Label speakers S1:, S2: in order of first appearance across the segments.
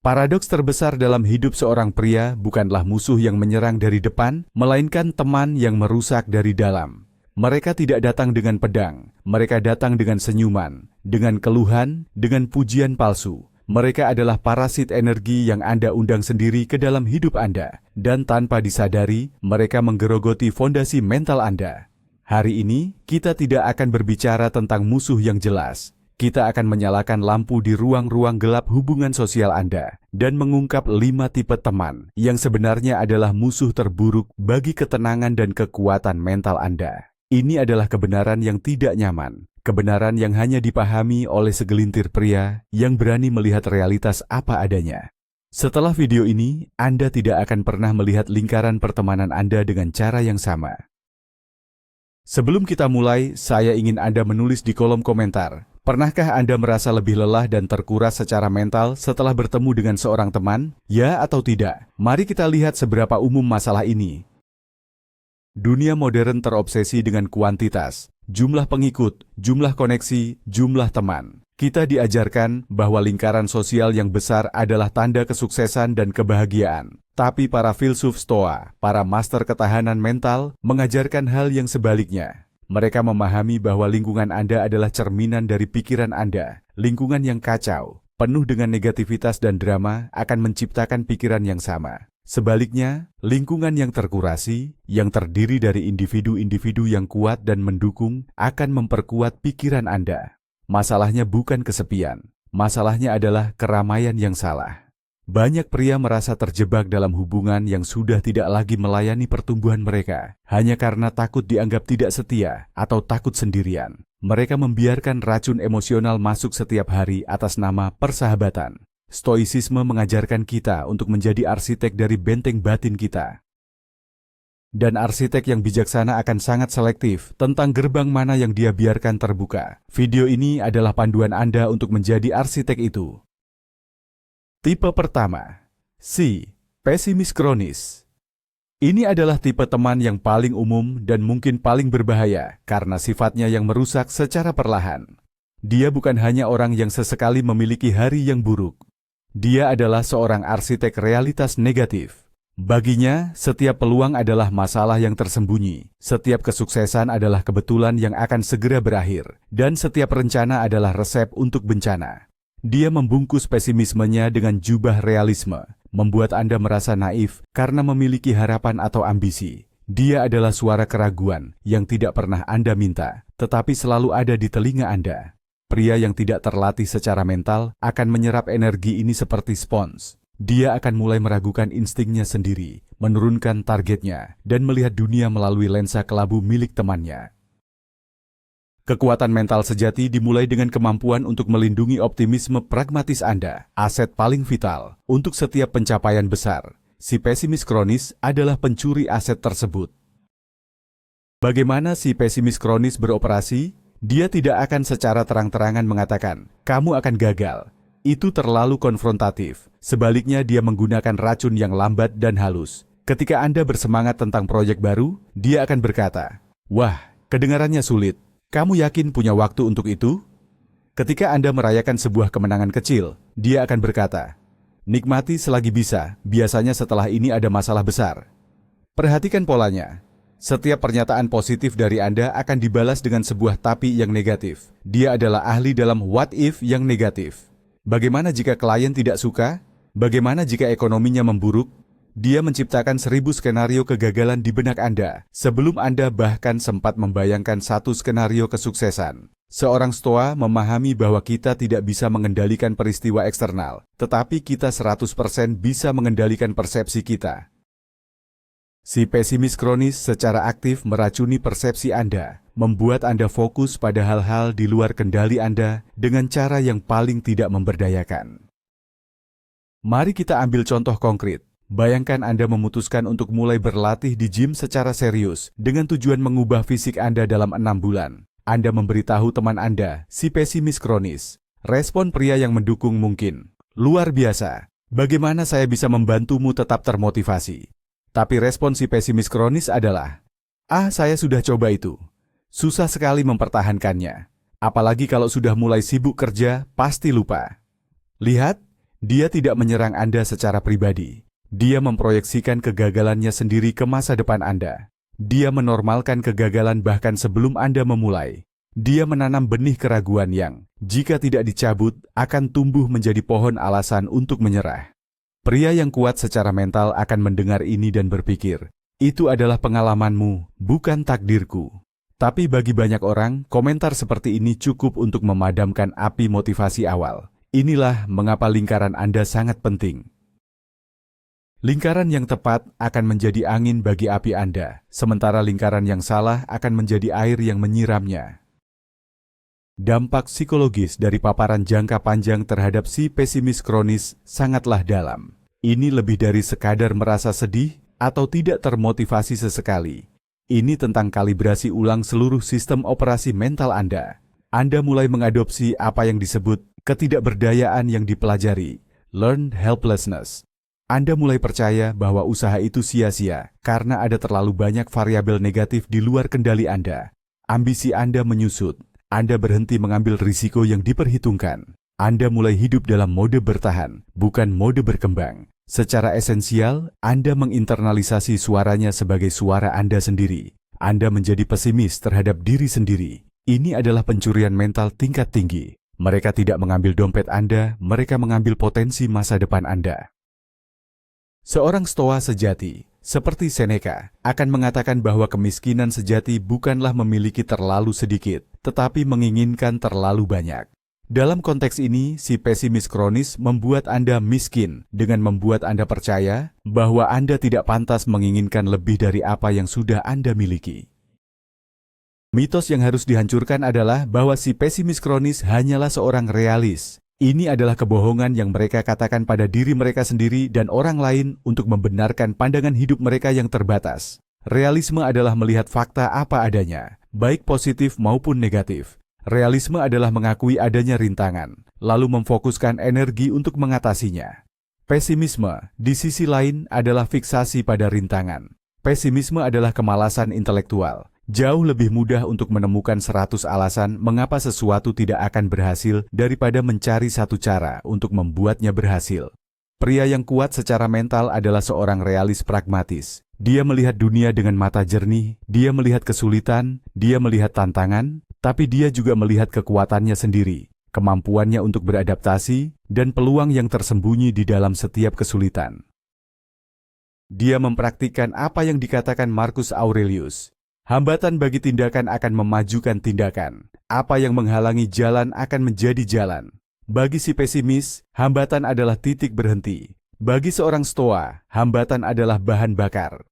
S1: Paradoks terbesar dalam hidup seorang pria bukanlah musuh yang menyerang dari depan, melainkan teman yang merusak dari dalam. Mereka tidak datang dengan pedang, mereka datang dengan senyuman, dengan keluhan, dengan pujian palsu. Mereka adalah parasit energi yang Anda undang sendiri ke dalam hidup Anda, dan tanpa disadari, mereka menggerogoti fondasi mental Anda. Hari ini, kita tidak akan berbicara tentang musuh yang jelas. Kita akan menyalakan lampu di ruang-ruang gelap hubungan sosial Anda dan mengungkap 5 tipe teman yang sebenarnya adalah musuh terburuk bagi ketenangan dan kekuatan mental Anda. Ini adalah kebenaran yang tidak nyaman, kebenaran yang hanya dipahami oleh segelintir pria yang berani melihat realitas apa adanya. Setelah video ini, Anda tidak akan pernah melihat lingkaran pertemanan Anda dengan cara yang sama. Sebelum kita mulai, saya ingin Anda menulis di kolom komentar. Pernahkah Anda merasa lebih lelah dan terkuras secara mental setelah bertemu dengan seorang teman? Ya atau tidak? Mari kita lihat seberapa umum masalah ini. Dunia modern terobsesi dengan kuantitas, jumlah pengikut, jumlah koneksi, jumlah teman. Kita diajarkan bahwa lingkaran sosial yang besar adalah tanda kesuksesan dan kebahagiaan. Tapi para filsuf Stoa, para master ketahanan mental, mengajarkan hal yang sebaliknya. Mereka memahami bahwa lingkungan Anda adalah cerminan dari pikiran Anda. Lingkungan yang kacau, penuh dengan negativitas dan drama akan menciptakan pikiran yang sama. Sebaliknya, lingkungan yang terkurasi, yang terdiri dari individu-individu yang kuat dan mendukung, akan memperkuat pikiran Anda. Masalahnya bukan kesepian, masalahnya adalah keramaian yang salah. Banyak pria merasa terjebak dalam hubungan yang sudah tidak lagi melayani pertumbuhan mereka, hanya karena takut dianggap tidak setia atau takut sendirian. Mereka membiarkan racun emosional masuk setiap hari atas nama persahabatan. Stoisisme mengajarkan kita untuk menjadi arsitek dari benteng batin kita. Dan arsitek yang bijaksana akan sangat selektif tentang gerbang mana yang dia biarkan terbuka. Video ini adalah panduan Anda untuk menjadi arsitek itu. Tipe pertama, C. Pesimis kronis. Ini adalah tipe teman yang paling umum dan mungkin paling berbahaya karena sifatnya yang merusak secara perlahan. Dia bukan hanya orang yang sesekali memiliki hari yang buruk. Dia adalah seorang arsitek realitas negatif. Baginya, setiap peluang adalah masalah yang tersembunyi, setiap kesuksesan adalah kebetulan yang akan segera berakhir, dan setiap rencana adalah resep untuk bencana. Dia membungkus pesimismenya dengan jubah realisme, membuat Anda merasa naif karena memiliki harapan atau ambisi. Dia adalah suara keraguan yang tidak pernah Anda minta, tetapi selalu ada di telinga Anda. Pria yang tidak terlatih secara mental akan menyerap energi ini seperti spons. Dia akan mulai meragukan instingnya sendiri, menurunkan targetnya, dan melihat dunia melalui lensa kelabu milik temannya. Kekuatan mental sejati dimulai dengan kemampuan untuk melindungi optimisme pragmatis Anda, aset paling vital untuk setiap pencapaian besar. Si pesimis kronis adalah pencuri aset tersebut. Bagaimana si pesimis kronis beroperasi? Dia tidak akan secara terang-terangan mengatakan, "Kamu akan gagal." Itu terlalu konfrontatif. Sebaliknya, dia menggunakan racun yang lambat dan halus. Ketika Anda bersemangat tentang proyek baru, dia akan berkata, "Wah, kedengarannya sulit. Kamu yakin punya waktu untuk itu?" Ketika Anda merayakan sebuah kemenangan kecil, dia akan berkata, "Nikmati selagi bisa, biasanya setelah ini ada masalah besar." Perhatikan polanya. Setiap pernyataan positif dari Anda akan dibalas dengan sebuah tapi yang negatif. Dia adalah ahli dalam what if yang negatif. Bagaimana jika klien tidak suka? Bagaimana jika ekonominya memburuk? Dia menciptakan 1000 skenario kegagalan di benak Anda, sebelum Anda bahkan sempat membayangkan satu skenario kesuksesan. Seorang Stoa memahami bahwa kita tidak bisa mengendalikan peristiwa eksternal, tetapi kita 100% bisa mengendalikan persepsi kita. Si pesimis kronis secara aktif meracuni persepsi Anda, membuat Anda fokus pada hal-hal di luar kendali Anda dengan cara yang paling tidak memberdayakan. Mari kita ambil contoh konkret. Bayangkan Anda memutuskan untuk mulai berlatih di gym secara serius dengan tujuan mengubah fisik Anda dalam 6 bulan. Anda memberitahu teman Anda, si pesimis kronis. Respon pria yang mendukung mungkin, "Luar biasa, bagaimana saya bisa membantumu tetap termotivasi?" Tapi respon si pesimis kronis adalah, saya sudah coba itu. Susah sekali mempertahankannya. Apalagi kalau sudah mulai sibuk kerja, pasti lupa." Lihat, Dia tidak menyerang Anda secara pribadi. Dia memproyeksikan kegagalannya sendiri ke masa depan Anda. Dia menormalkan kegagalan bahkan sebelum Anda memulai. Dia menanam benih keraguan yang, jika tidak dicabut, akan tumbuh menjadi pohon alasan untuk menyerah. Pria yang kuat secara mental akan mendengar ini dan berpikir, itu adalah pengalamanmu, bukan takdirku. Tapi bagi banyak orang, komentar seperti ini cukup untuk memadamkan api motivasi awal. Inilah mengapa lingkaran Anda sangat penting. Lingkaran yang tepat akan menjadi angin bagi api Anda, sementara lingkaran yang salah akan menjadi air yang menyiramnya. Dampak psikologis dari paparan jangka panjang terhadap si pesimis kronis sangatlah dalam. Ini lebih dari sekadar merasa sedih atau tidak termotivasi sesekali. Ini tentang kalibrasi ulang seluruh sistem operasi mental Anda. Anda mulai mengadopsi apa yang disebut ketidakberdayaan yang dipelajari, learned helplessness. Anda mulai percaya bahwa usaha itu sia-sia karena ada terlalu banyak variabel negatif di luar kendali Anda. Ambisi Anda menyusut. Anda berhenti mengambil risiko yang diperhitungkan. Anda mulai hidup dalam mode bertahan, bukan mode berkembang. Secara esensial, Anda menginternalisasi suaranya sebagai suara Anda sendiri. Anda menjadi pesimis terhadap diri sendiri. Ini adalah pencurian mental tingkat tinggi. Mereka tidak mengambil dompet Anda, mereka mengambil potensi masa depan Anda. Seorang stoa sejati, seperti Seneca, akan mengatakan bahwa kemiskinan sejati bukanlah memiliki terlalu sedikit, tetapi menginginkan terlalu banyak. Dalam konteks ini, si pesimis kronis membuat Anda miskin dengan membuat Anda percaya bahwa Anda tidak pantas menginginkan lebih dari apa yang sudah Anda miliki. Mitos yang harus dihancurkan adalah bahwa si pesimis kronis hanyalah seorang realis. Ini adalah kebohongan yang mereka katakan pada diri mereka sendiri dan orang lain untuk membenarkan pandangan hidup mereka yang terbatas. Realisme adalah melihat fakta apa adanya, baik positif maupun negatif. Realisme adalah mengakui adanya rintangan, lalu memfokuskan energi untuk mengatasinya. Pesimisme, di sisi lain, adalah fiksasi pada rintangan. Pesimisme adalah kemalasan intelektual. Jauh lebih mudah untuk menemukan 100 alasan mengapa sesuatu tidak akan berhasil daripada mencari satu cara untuk membuatnya berhasil. Pria yang kuat secara mental adalah seorang realis pragmatis. Dia melihat dunia dengan mata jernih, dia melihat kesulitan, dia melihat tantangan, tapi dia juga melihat kekuatannya sendiri, kemampuannya untuk beradaptasi, dan peluang yang tersembunyi di dalam setiap kesulitan. Dia mempraktikkan apa yang dikatakan Marcus Aurelius. Hambatan bagi tindakan akan memajukan tindakan. Apa yang menghalangi jalan akan menjadi jalan. Bagi si pesimis, hambatan adalah titik berhenti. Bagi seorang stoa, hambatan adalah bahan bakar.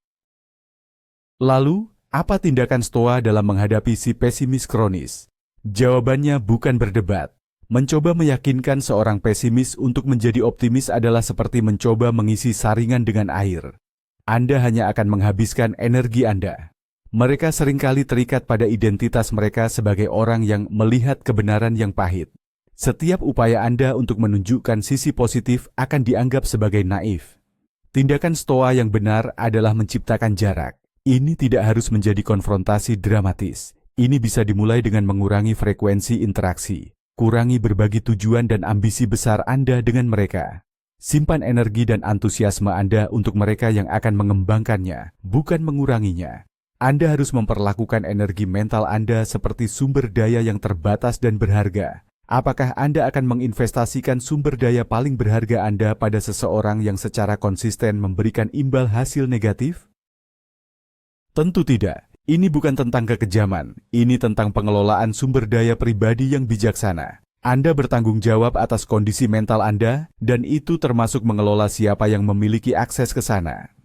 S1: Lalu, apa tindakan stoa dalam menghadapi si pesimis kronis? Jawabannya bukan berdebat. Mencoba meyakinkan seorang pesimis untuk menjadi optimis adalah seperti mencoba mengisi saringan dengan air. Anda hanya akan menghabiskan energi Anda. Mereka seringkali terikat pada identitas mereka sebagai orang yang melihat kebenaran yang pahit. Setiap upaya Anda untuk menunjukkan sisi positif akan dianggap sebagai naif. Tindakan stoa yang benar adalah menciptakan jarak. Ini tidak harus menjadi konfrontasi dramatis. Ini bisa dimulai dengan mengurangi frekuensi interaksi, kurangi berbagi tujuan dan ambisi besar Anda dengan mereka. Simpan energi dan antusiasme Anda untuk mereka yang akan mengembangkannya, bukan menguranginya. Anda harus memperlakukan energi mental Anda seperti sumber daya yang terbatas dan berharga. Apakah Anda akan menginvestasikan sumber daya paling berharga Anda pada seseorang yang secara konsisten memberikan imbal hasil negatif? Tentu tidak. Ini bukan tentang kekejaman. Ini tentang pengelolaan sumber daya pribadi yang bijaksana. Anda bertanggung jawab atas kondisi mental Anda, dan itu termasuk mengelola siapa yang memiliki akses ke sana.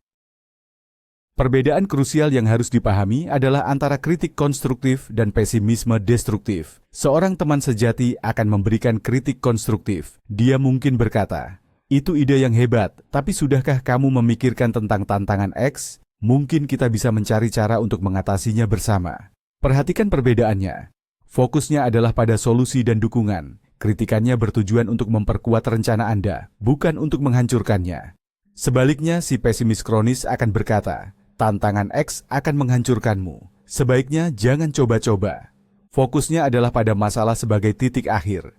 S1: Perbedaan krusial yang harus dipahami adalah antara kritik konstruktif dan pesimisme destruktif. Seorang teman sejati akan memberikan kritik konstruktif. Dia mungkin berkata, "Itu ide yang hebat, tapi sudahkah kamu memikirkan tentang tantangan X? Mungkin kita bisa mencari cara untuk mengatasinya bersama." Perhatikan perbedaannya. Fokusnya adalah pada solusi dan dukungan. Kritikannya bertujuan untuk memperkuat rencana Anda, bukan untuk menghancurkannya. Sebaliknya, si pesimis kronis akan berkata, "Tantangan X akan menghancurkanmu. Sebaiknya jangan coba-coba." Fokusnya adalah pada masalah sebagai titik akhir.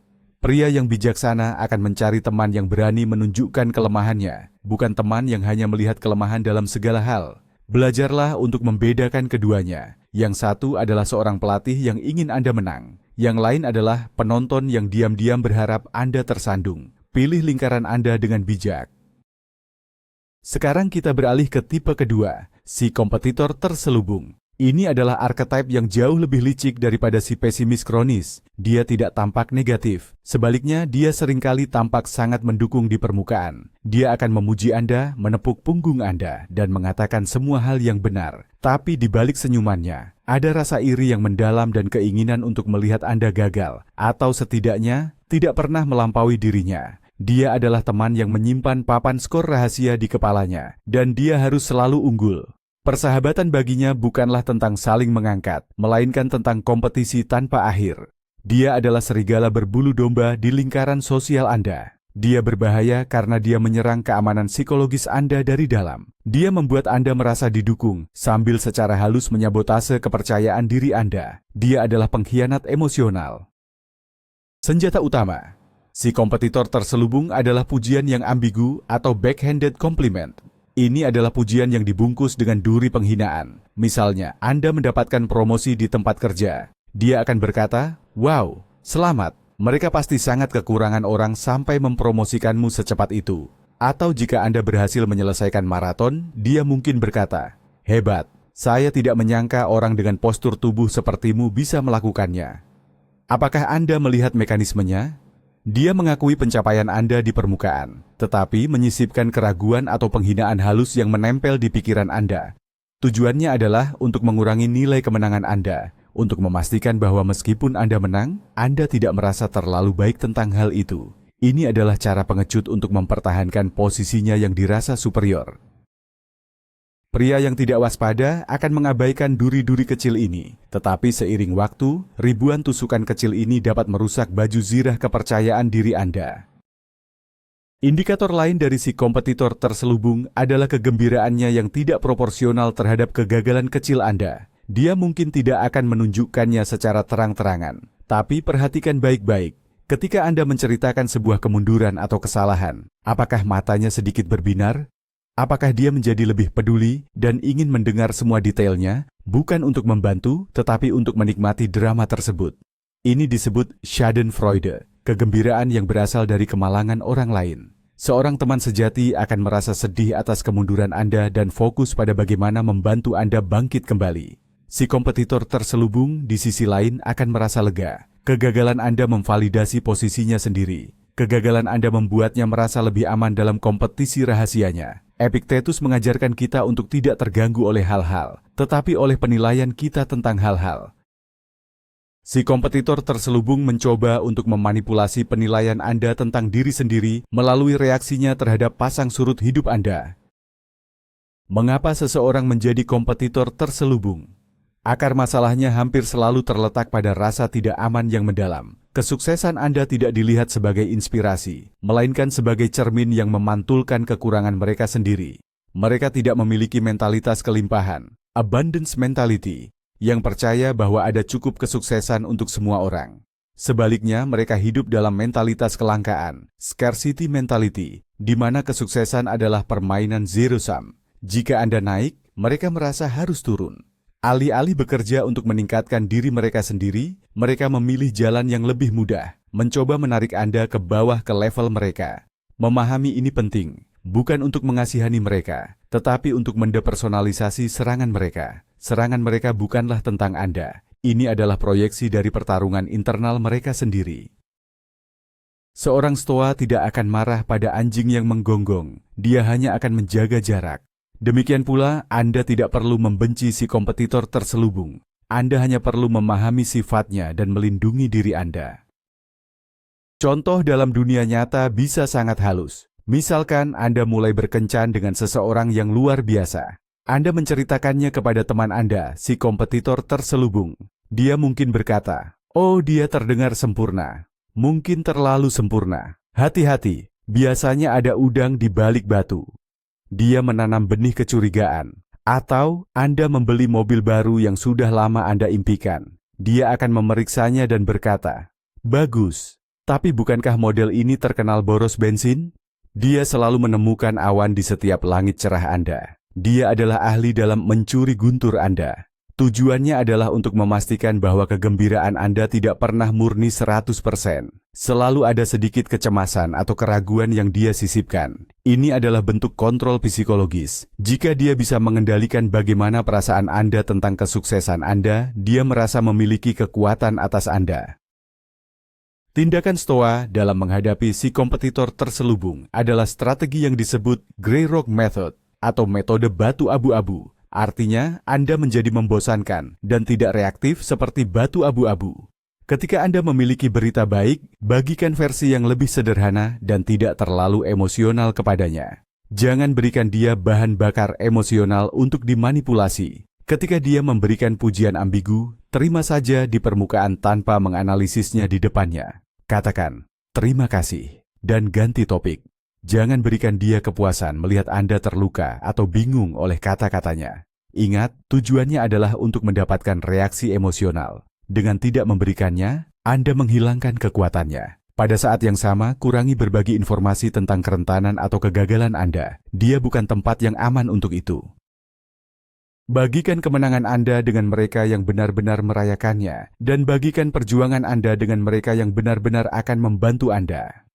S1: Pria yang bijaksana akan mencari teman yang berani menunjukkan kelemahannya, bukan teman yang hanya melihat kelemahan dalam segala hal. Belajarlah untuk membedakan keduanya. Yang satu adalah seorang pelatih yang ingin Anda menang. Yang lain adalah penonton yang diam-diam berharap Anda tersandung. Pilih lingkaran Anda dengan bijak. Sekarang kita beralih ke tipe kedua, si kompetitor terselubung. Ini adalah archetype yang jauh lebih licik daripada si pesimis kronis. Dia tidak tampak negatif. Sebaliknya, dia seringkali tampak sangat mendukung di permukaan. Dia akan memuji Anda, menepuk punggung Anda, dan mengatakan semua hal yang benar. Tapi di balik senyumannya, ada rasa iri yang mendalam dan keinginan untuk melihat Anda gagal, atau setidaknya tidak pernah melampaui dirinya. Dia adalah teman yang menyimpan papan skor rahasia di kepalanya, dan dia harus selalu unggul. Persahabatan baginya bukanlah tentang saling mengangkat, melainkan tentang kompetisi tanpa akhir. Dia adalah serigala berbulu domba di lingkaran sosial Anda. Dia berbahaya karena dia menyerang keamanan psikologis Anda dari dalam. Dia membuat Anda merasa didukung, sambil secara halus menyabotase kepercayaan diri Anda. Dia adalah pengkhianat emosional. Senjata utama. Si kompetitor terselubung adalah pujian yang ambigu atau backhanded compliment. Ini adalah pujian yang dibungkus dengan duri penghinaan. Misalnya, Anda mendapatkan promosi di tempat kerja. Dia akan berkata, "Wow, selamat. Mereka pasti sangat kekurangan orang sampai mempromosikanmu secepat itu." Atau jika Anda berhasil menyelesaikan maraton, dia mungkin berkata, "Hebat, saya tidak menyangka orang dengan postur tubuh sepertimu bisa melakukannya." Apakah Anda melihat mekanismenya? Dia mengakui pencapaian Anda di permukaan, tetapi menyisipkan keraguan atau penghinaan halus yang menempel di pikiran Anda. Tujuannya adalah untuk mengurangi nilai kemenangan Anda, untuk memastikan bahwa meskipun Anda menang, Anda tidak merasa terlalu baik tentang hal itu. Ini adalah cara pengecut untuk mempertahankan posisinya yang dirasa superior. Pria yang tidak waspada akan mengabaikan duri-duri kecil ini, tetapi seiring waktu, ribuan tusukan kecil ini dapat merusak baju zirah kepercayaan diri Anda. Indikator lain dari si kompetitor terselubung adalah kegembiraannya yang tidak proporsional terhadap kegagalan kecil Anda. Dia mungkin tidak akan menunjukkannya secara terang-terangan, tapi perhatikan baik-baik. Ketika Anda menceritakan sebuah kemunduran atau kesalahan, apakah matanya sedikit berbinar? Apakah dia menjadi lebih peduli dan ingin mendengar semua detailnya, bukan untuk membantu, tetapi untuk menikmati drama tersebut? Ini disebut Schadenfreude, kegembiraan yang berasal dari kemalangan orang lain. Seorang teman sejati akan merasa sedih atas kemunduran Anda dan fokus pada bagaimana membantu Anda bangkit kembali. Si kompetitor terselubung di sisi lain akan merasa lega. Kegagalan Anda memvalidasi posisinya sendiri. Kegagalan Anda membuatnya merasa lebih aman dalam kompetisi rahasianya. Epictetus mengajarkan kita untuk tidak terganggu oleh hal-hal, tetapi oleh penilaian kita tentang hal-hal. Si kompetitor terselubung mencoba untuk memanipulasi penilaian Anda tentang diri sendiri melalui reaksinya terhadap pasang surut hidup Anda. Mengapa seseorang menjadi kompetitor terselubung? Akar masalahnya hampir selalu terletak pada rasa tidak aman yang mendalam. Kesuksesan Anda tidak dilihat sebagai inspirasi, melainkan sebagai cermin yang memantulkan kekurangan mereka sendiri. Mereka tidak memiliki mentalitas kelimpahan, abundance mentality, yang percaya bahwa ada cukup kesuksesan untuk semua orang. Sebaliknya, mereka hidup dalam mentalitas kelangkaan, scarcity mentality, di mana kesuksesan adalah permainan zero sum. Jika Anda naik, mereka merasa harus turun. Alih-alih bekerja untuk meningkatkan diri mereka sendiri, mereka memilih jalan yang lebih mudah, mencoba menarik Anda ke bawah ke level mereka. Memahami ini penting, bukan untuk mengasihani mereka, tetapi untuk mendepersonalisasi serangan mereka. Serangan mereka bukanlah tentang Anda. Ini adalah proyeksi dari pertarungan internal mereka sendiri. Seorang stoa tidak akan marah pada anjing yang menggonggong. Dia hanya akan menjaga jarak. Demikian pula, Anda tidak perlu membenci si kompetitor terselubung. Anda hanya perlu memahami sifatnya dan melindungi diri Anda. Contoh dalam dunia nyata bisa sangat halus. Misalkan Anda mulai berkencan dengan seseorang yang luar biasa. Anda menceritakannya kepada teman Anda, si kompetitor terselubung. Dia mungkin berkata, "Oh, dia terdengar sempurna. Mungkin terlalu sempurna. Hati-hati, biasanya ada udang di balik batu." Dia menanam benih kecurigaan. Atau Anda membeli mobil baru yang sudah lama Anda impikan. Dia akan memeriksanya dan berkata, "Bagus, Tapi bukankah model ini terkenal boros bensin? Dia selalu menemukan awan di setiap langit cerah Anda. Dia adalah ahli dalam mencuri guntur Anda. Tujuannya adalah untuk memastikan bahwa kegembiraan Anda tidak pernah murni 100%. Selalu ada sedikit kecemasan atau keraguan yang dia sisipkan. Ini adalah bentuk kontrol psikologis. Jika dia bisa mengendalikan bagaimana perasaan Anda tentang kesuksesan Anda, dia merasa memiliki kekuatan atas Anda. Tindakan Stoa dalam menghadapi si kompetitor terselubung adalah strategi yang disebut Grey Rock Method atau metode batu abu-abu. Artinya, Anda menjadi membosankan dan tidak reaktif seperti batu abu-abu. Ketika Anda memiliki berita baik, bagikan versi yang lebih sederhana dan tidak terlalu emosional kepadanya. Jangan berikan dia bahan bakar emosional untuk dimanipulasi. Ketika dia memberikan pujian ambigu, terima saja di permukaan tanpa menganalisisnya di depannya. Katakan, terima kasih, dan ganti topik. Jangan berikan dia kepuasan melihat Anda terluka atau bingung oleh kata-katanya. Ingat, tujuannya adalah untuk mendapatkan reaksi emosional. Dengan tidak memberikannya, Anda menghilangkan kekuatannya. Pada saat yang sama, kurangi berbagi informasi tentang kerentanan atau kegagalan Anda. Dia bukan tempat yang aman untuk itu. Bagikan kemenangan Anda dengan mereka yang benar-benar merayakannya, dan bagikan perjuangan Anda dengan mereka yang benar-benar akan membantu Anda.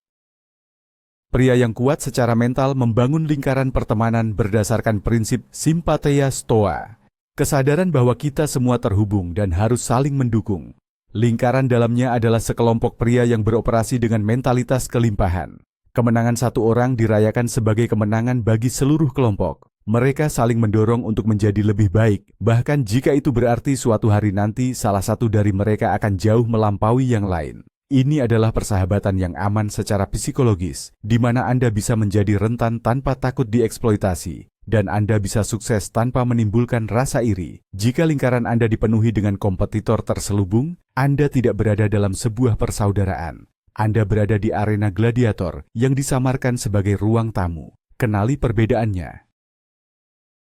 S1: Pria yang kuat secara mental membangun lingkaran pertemanan berdasarkan prinsip Sympatheia Stoa. Kesadaran bahwa kita semua terhubung dan harus saling mendukung. Lingkaran dalamnya adalah sekelompok pria yang beroperasi dengan mentalitas kelimpahan. Kemenangan satu orang dirayakan sebagai kemenangan bagi seluruh kelompok. Mereka saling mendorong untuk menjadi lebih baik, bahkan jika itu berarti suatu hari nanti salah satu dari mereka akan jauh melampaui yang lain. Ini adalah persahabatan yang aman secara psikologis, di mana Anda bisa menjadi rentan tanpa takut dieksploitasi, dan Anda bisa sukses tanpa menimbulkan rasa iri. Jika lingkaran Anda dipenuhi dengan kompetitor terselubung, Anda tidak berada dalam sebuah persaudaraan. Anda berada di arena gladiator yang disamarkan sebagai ruang tamu. Kenali perbedaannya.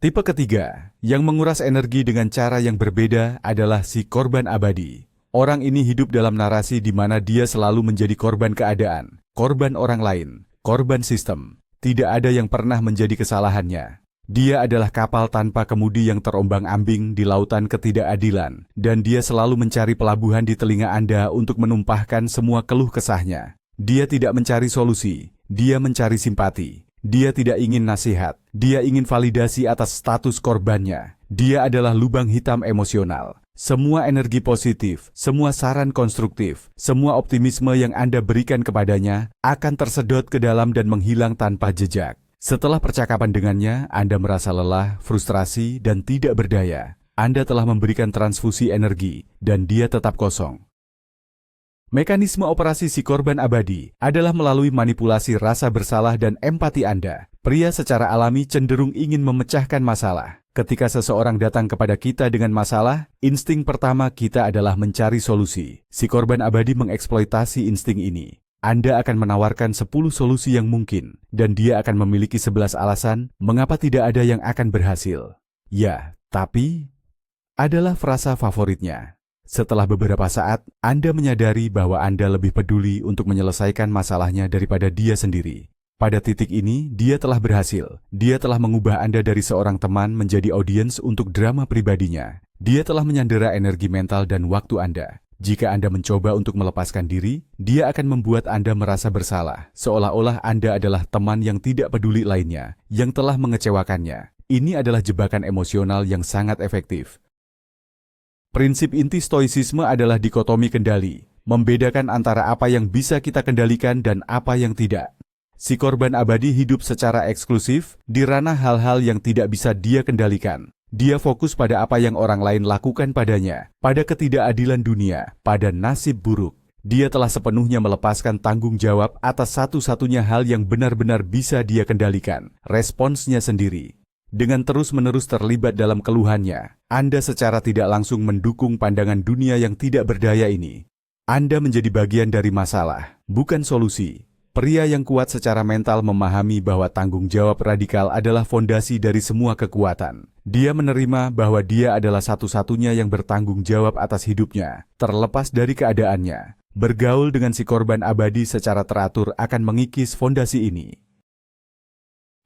S1: Tipe ketiga, yang menguras energi dengan cara yang berbeda adalah si korban abadi. Orang ini hidup dalam narasi di mana dia selalu menjadi korban keadaan, korban orang lain, korban sistem. Tidak ada yang pernah menjadi kesalahannya. Dia adalah kapal tanpa kemudi yang terombang-ambing di lautan ketidakadilan, dan dia selalu mencari pelabuhan di telinga Anda untuk menumpahkan semua keluh kesahnya. Dia tidak mencari solusi, dia mencari simpati. Dia tidak ingin nasihat, dia ingin validasi atas status korbannya. Dia adalah lubang hitam emosional. Semua energi positif, semua saran konstruktif, semua optimisme yang Anda berikan kepadanya akan tersedot ke dalam dan menghilang tanpa jejak. Setelah percakapan dengannya, Anda merasa lelah, frustrasi, dan tidak berdaya. Anda telah memberikan transfusi energi, dan dia tetap kosong. Mekanisme operasi si korban abadi adalah melalui manipulasi rasa bersalah dan empati Anda. Pria secara alami cenderung ingin memecahkan masalah. Ketika seseorang datang kepada kita dengan masalah, insting pertama kita adalah mencari solusi. Si korban abadi mengeksploitasi insting ini. Anda akan menawarkan 10 solusi yang mungkin, dan dia akan memiliki 11 alasan mengapa tidak ada yang akan berhasil. Ya, tapi adalah frasa favoritnya. Setelah beberapa saat, Anda menyadari bahwa Anda lebih peduli untuk menyelesaikan masalahnya daripada dia sendiri. Pada titik ini, dia telah berhasil. Dia telah mengubah Anda dari seorang teman menjadi audiens untuk drama pribadinya. Dia telah menyandera energi mental dan waktu Anda. Jika Anda mencoba untuk melepaskan diri, dia akan membuat Anda merasa bersalah, seolah-olah Anda adalah teman yang tidak peduli lainnya, yang telah mengecewakannya. Ini adalah jebakan emosional yang sangat efektif. Prinsip inti stoicisme adalah dikotomi kendali, membedakan antara apa yang bisa kita kendalikan dan apa yang tidak. Si korban abadi hidup secara eksklusif di ranah hal-hal yang tidak bisa dia kendalikan. Dia fokus pada apa yang orang lain lakukan padanya, pada ketidakadilan dunia, pada nasib buruk. Dia telah sepenuhnya melepaskan tanggung jawab atas satu-satunya hal yang benar-benar bisa dia kendalikan, responsnya sendiri. Dengan terus-menerus terlibat dalam keluhannya, Anda secara tidak langsung mendukung pandangan dunia yang tidak berdaya ini. Anda menjadi bagian dari masalah, bukan solusi. Pria yang kuat secara mental memahami bahwa tanggung jawab radikal adalah fondasi dari semua kekuatan. Dia menerima bahwa dia adalah satu-satunya yang bertanggung jawab atas hidupnya, terlepas dari keadaannya. Bergaul dengan si korban abadi secara teratur akan mengikis fondasi ini.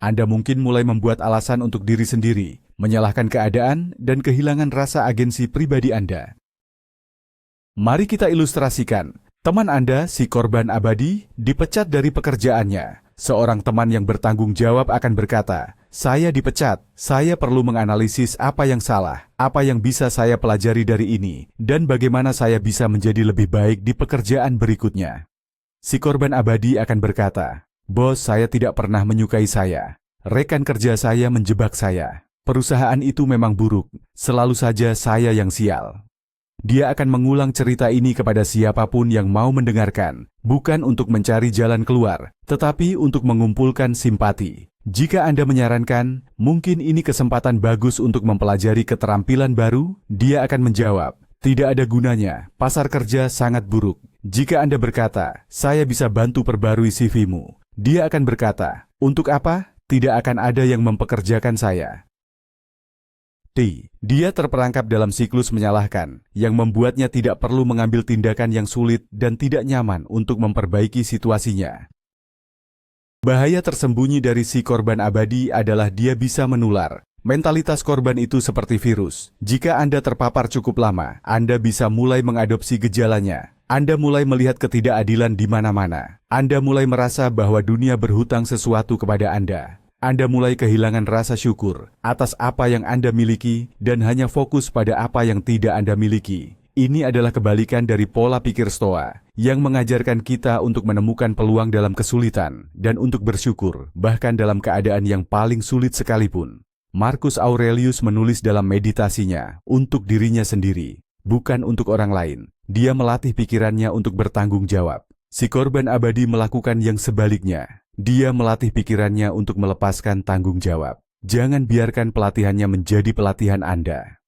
S1: Anda mungkin mulai membuat alasan untuk diri sendiri, menyalahkan keadaan, dan kehilangan rasa agensi pribadi Anda. Mari kita ilustrasikan. Teman Anda, si korban abadi, dipecat dari pekerjaannya. Seorang teman yang bertanggung jawab akan berkata, "Saya dipecat, saya perlu menganalisis apa yang salah, apa yang bisa saya pelajari dari ini, dan bagaimana saya bisa menjadi lebih baik di pekerjaan berikutnya." Si korban abadi akan berkata, "Bos saya tidak pernah menyukai saya. Rekan kerja saya menjebak saya. Perusahaan itu memang buruk, selalu saja saya yang sial." Dia akan mengulang cerita ini kepada siapapun yang mau mendengarkan, bukan untuk mencari jalan keluar, tetapi untuk mengumpulkan simpati. Jika Anda menyarankan, mungkin ini kesempatan bagus untuk mempelajari keterampilan baru, dia akan menjawab, "Tidak ada gunanya, pasar kerja sangat buruk." Jika Anda berkata, "Saya bisa bantu perbarui CV-mu," dia akan berkata, "Untuk apa? Tidak akan ada yang mempekerjakan saya." Dia terperangkap dalam siklus menyalahkan, yang membuatnya tidak perlu mengambil tindakan yang sulit dan tidak nyaman untuk memperbaiki situasinya. Bahaya tersembunyi dari si korban abadi adalah dia bisa menular. Mentalitas korban itu seperti virus. Jika Anda terpapar cukup lama, Anda bisa mulai mengadopsi gejalanya. Anda mulai melihat ketidakadilan di mana-mana. Anda mulai merasa bahwa dunia berhutang sesuatu kepada Anda. Anda mulai kehilangan rasa syukur atas apa yang Anda miliki dan hanya fokus pada apa yang tidak Anda miliki. Ini adalah kebalikan dari pola pikir Stoa yang mengajarkan kita untuk menemukan peluang dalam kesulitan dan untuk bersyukur bahkan dalam keadaan yang paling sulit sekalipun. Marcus Aurelius menulis dalam meditasinya untuk dirinya sendiri, bukan untuk orang lain. Dia melatih pikirannya untuk bertanggung jawab. Si korban abadi melakukan yang sebaliknya. Dia melatih pikirannya untuk melepaskan tanggung jawab. Jangan biarkan pelatihannya menjadi pelatihan Anda.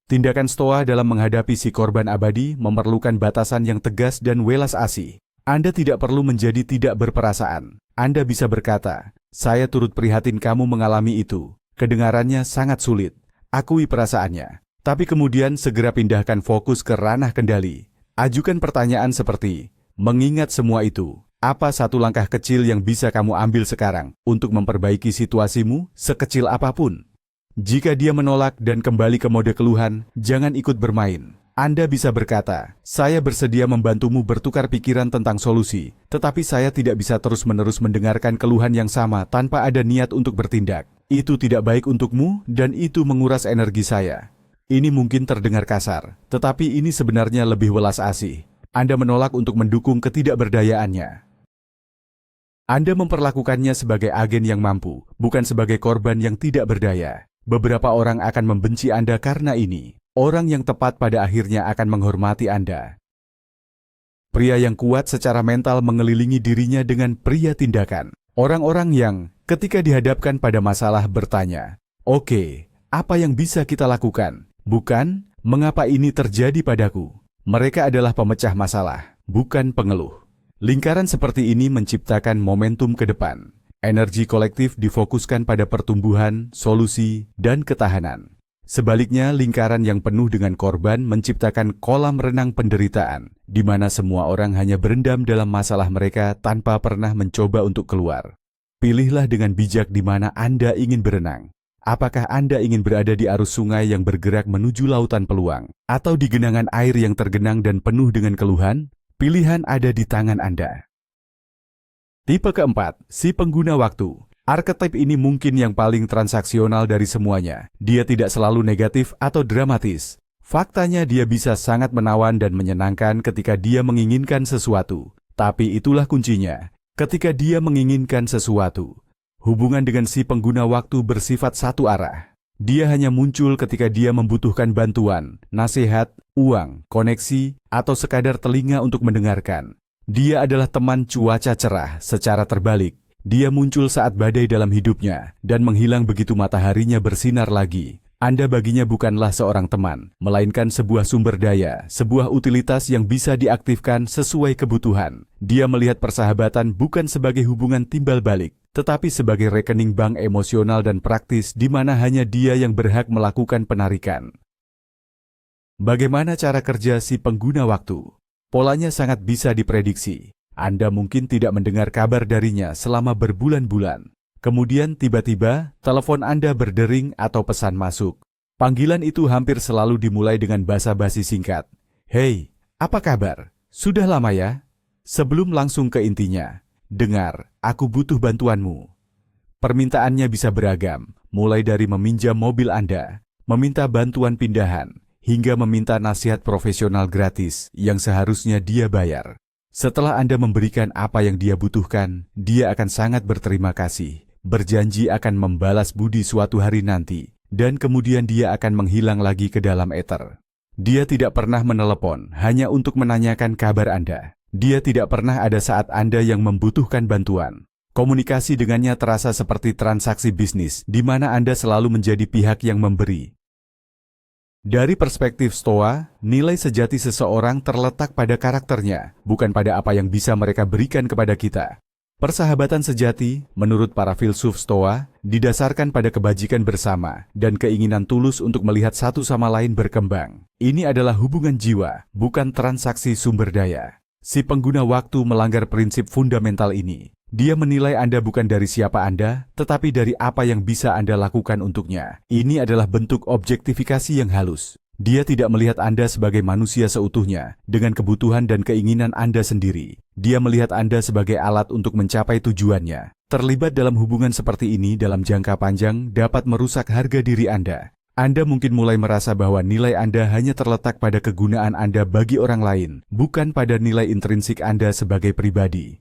S1: Tindakan Stoa dalam menghadapi si korban abadi memerlukan batasan yang tegas dan welas asih. Anda tidak perlu menjadi tidak berperasaan. Anda bisa berkata, "Saya turut prihatin kamu mengalami itu. Kedengarannya sangat sulit. Akui perasaannya." Tapi kemudian segera pindahkan fokus ke ranah kendali. Ajukan pertanyaan seperti, "Mengingat semua itu, apa satu langkah kecil yang bisa kamu ambil sekarang untuk memperbaiki situasimu sekecil apapun?" Jika dia menolak dan kembali ke mode keluhan, jangan ikut bermain. Anda bisa berkata, "Saya bersedia membantumu bertukar pikiran tentang solusi, tetapi saya tidak bisa terus-menerus mendengarkan keluhan yang sama tanpa ada niat untuk bertindak. Itu tidak baik untukmu dan itu menguras energi saya." Ini mungkin terdengar kasar, tetapi ini sebenarnya lebih welas asih. Anda menolak untuk mendukung ketidakberdayaannya. Anda memperlakukannya sebagai agen yang mampu, bukan sebagai korban yang tidak berdaya. Beberapa orang akan membenci Anda karena ini. Orang yang tepat pada akhirnya akan menghormati Anda. Pria yang kuat secara mental mengelilingi dirinya dengan pria tindakan. Orang-orang yang, ketika dihadapkan pada masalah, bertanya, "Oke, apa yang bisa kita lakukan?" Bukan, "Mengapa ini terjadi padaku?" Mereka adalah pemecah masalah, bukan pengeluh. Lingkaran seperti ini menciptakan momentum ke depan. Energi kolektif difokuskan pada pertumbuhan, solusi, dan ketahanan. Sebaliknya, lingkaran yang penuh dengan korban menciptakan kolam renang penderitaan, di mana semua orang hanya berendam dalam masalah mereka tanpa pernah mencoba untuk keluar. Pilihlah dengan bijak di mana Anda ingin berenang. Apakah Anda ingin berada di arus sungai yang bergerak menuju lautan peluang, atau di genangan air yang tergenang dan penuh dengan keluhan? Pilihan ada di tangan Anda. Tipe keempat, si pengguna waktu. Arketip ini mungkin yang paling transaksional dari semuanya. Dia tidak selalu negatif atau dramatis. Faktanya dia bisa sangat menawan dan menyenangkan ketika dia menginginkan sesuatu. Tapi itulah kuncinya. Ketika dia menginginkan sesuatu, hubungan dengan si pengguna waktu bersifat satu arah. Dia hanya muncul ketika dia membutuhkan bantuan, nasihat, uang, koneksi, atau sekadar telinga untuk mendengarkan. Dia adalah teman cuaca cerah secara terbalik. Dia muncul saat badai dalam hidupnya dan menghilang begitu mataharinya bersinar lagi. Anda baginya bukanlah seorang teman, melainkan sebuah sumber daya, sebuah utilitas yang bisa diaktifkan sesuai kebutuhan. Dia melihat persahabatan bukan sebagai hubungan timbal balik, tetapi sebagai rekening bank emosional dan praktis di mana hanya dia yang berhak melakukan penarikan. Bagaimana cara kerja si pengguna waktu? Polanya sangat bisa diprediksi. Anda mungkin tidak mendengar kabar darinya selama berbulan-bulan. Kemudian tiba-tiba telepon Anda berdering atau pesan masuk. Panggilan itu hampir selalu dimulai dengan basa-basi singkat. "Hei, apa kabar? Sudah lama ya?" Sebelum langsung ke intinya, "Dengar, aku butuh bantuanmu." Permintaannya bisa beragam, mulai dari meminjam mobil Anda, meminta bantuan pindahan, hingga meminta nasihat profesional gratis yang seharusnya dia bayar. Setelah Anda memberikan apa yang dia butuhkan, dia akan sangat berterima kasih, berjanji akan membalas budi suatu hari nanti, dan kemudian dia akan menghilang lagi ke dalam ether. Dia tidak pernah menelepon hanya untuk menanyakan kabar Anda. Dia tidak pernah ada saat Anda yang membutuhkan bantuan. Komunikasi dengannya terasa seperti transaksi bisnis, di mana Anda selalu menjadi pihak yang memberi. Dari perspektif Stoa, nilai sejati seseorang terletak pada karakternya, bukan pada apa yang bisa mereka berikan kepada kita. Persahabatan sejati, menurut para filsuf Stoa, didasarkan pada kebajikan bersama dan keinginan tulus untuk melihat satu sama lain berkembang. Ini adalah hubungan jiwa, bukan transaksi sumber daya. Si pengguna waktu melanggar prinsip fundamental ini. Dia menilai Anda bukan dari siapa Anda, tetapi dari apa yang bisa Anda lakukan untuknya. Ini adalah bentuk objektifikasi yang halus. Dia tidak melihat Anda sebagai manusia seutuhnya, dengan kebutuhan dan keinginan Anda sendiri. Dia melihat Anda sebagai alat untuk mencapai tujuannya. Terlibat dalam hubungan seperti ini dalam jangka panjang dapat merusak harga diri Anda. Anda mungkin mulai merasa bahwa nilai Anda hanya terletak pada kegunaan Anda bagi orang lain, bukan pada nilai intrinsik Anda sebagai pribadi.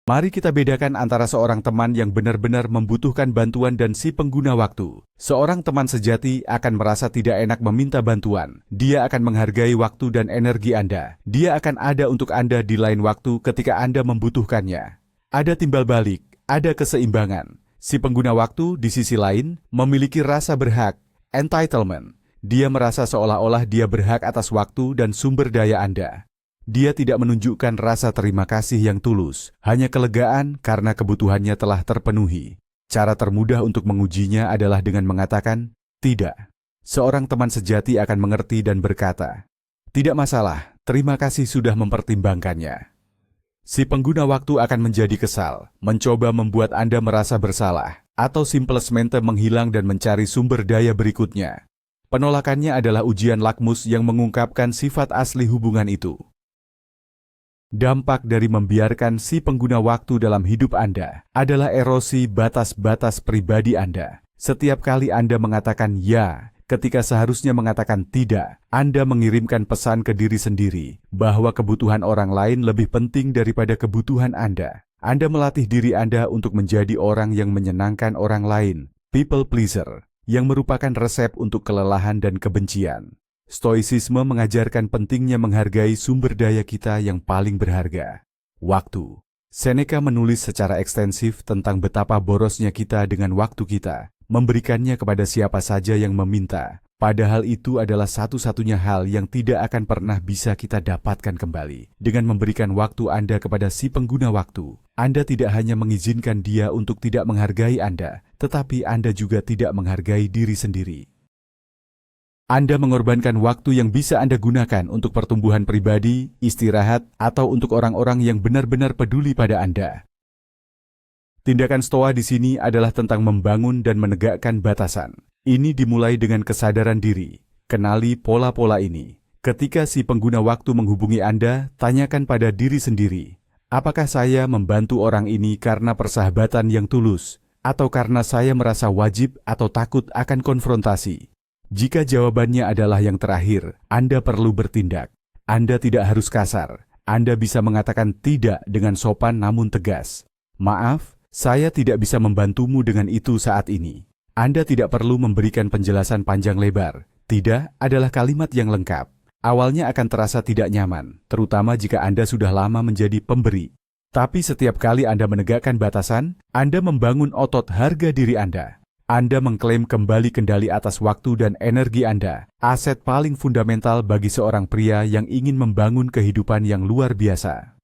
S1: Mari kita bedakan antara seorang teman yang benar-benar membutuhkan bantuan dan si pengguna waktu. Seorang teman sejati akan merasa tidak enak meminta bantuan. Dia akan menghargai waktu dan energi Anda. Dia akan ada untuk Anda di lain waktu ketika Anda membutuhkannya. Ada timbal balik, ada keseimbangan. Si pengguna waktu di sisi lain memiliki rasa berhak, entitlement. Dia merasa seolah-olah dia berhak atas waktu dan sumber daya Anda. Dia tidak menunjukkan rasa terima kasih yang tulus, hanya kelegaan karena kebutuhannya telah terpenuhi. Cara termudah untuk mengujinya adalah dengan mengatakan, tidak. Seorang teman sejati akan mengerti dan berkata, "Tidak masalah, terima kasih sudah mempertimbangkannya." Si pengguna waktu akan menjadi kesal, mencoba membuat Anda merasa bersalah, atau simplesmente menghilang dan mencari sumber daya berikutnya. Penolakannya adalah ujian lakmus yang mengungkapkan sifat asli hubungan itu. Dampak dari membiarkan si pengguna waktu dalam hidup Anda adalah erosi batas-batas pribadi Anda. Setiap kali Anda mengatakan ya, ketika seharusnya mengatakan tidak, Anda mengirimkan pesan ke diri sendiri bahwa kebutuhan orang lain lebih penting daripada kebutuhan Anda. Anda melatih diri Anda untuk menjadi orang yang menyenangkan orang lain, people pleaser, yang merupakan resep untuk kelelahan dan kebencian. Stoicisme mengajarkan pentingnya menghargai sumber daya kita yang paling berharga, waktu. Seneca menulis secara ekstensif tentang betapa borosnya kita dengan waktu kita, memberikannya kepada siapa saja yang meminta, padahal itu adalah satu-satunya hal yang tidak akan pernah bisa kita dapatkan kembali. Dengan memberikan waktu Anda kepada si pengguna waktu, Anda tidak hanya mengizinkan dia untuk tidak menghargai Anda, tetapi Anda juga tidak menghargai diri sendiri. Anda mengorbankan waktu yang bisa Anda gunakan untuk pertumbuhan pribadi, istirahat, atau untuk orang-orang yang benar-benar peduli pada Anda. Tindakan Stoa di sini adalah tentang membangun dan menegakkan batasan. Ini dimulai dengan kesadaran diri. Kenali pola-pola ini. Ketika si pengguna waktu menghubungi Anda, tanyakan pada diri sendiri, apakah saya membantu orang ini karena persahabatan yang tulus, atau karena saya merasa wajib atau takut akan konfrontasi? Jika jawabannya adalah yang terakhir, Anda perlu bertindak. Anda tidak harus kasar. Anda bisa mengatakan tidak dengan sopan namun tegas. Maaf, saya tidak bisa membantumu dengan itu saat ini. Anda tidak perlu memberikan penjelasan panjang lebar. Tidak adalah kalimat yang lengkap. Awalnya akan terasa tidak nyaman, terutama jika Anda sudah lama menjadi pemberi. Tapi setiap kali Anda menegakkan batasan, Anda membangun otot harga diri Anda. Anda mengklaim kembali kendali atas waktu dan energi Anda, aset paling fundamental bagi seorang pria yang ingin membangun kehidupan yang luar biasa.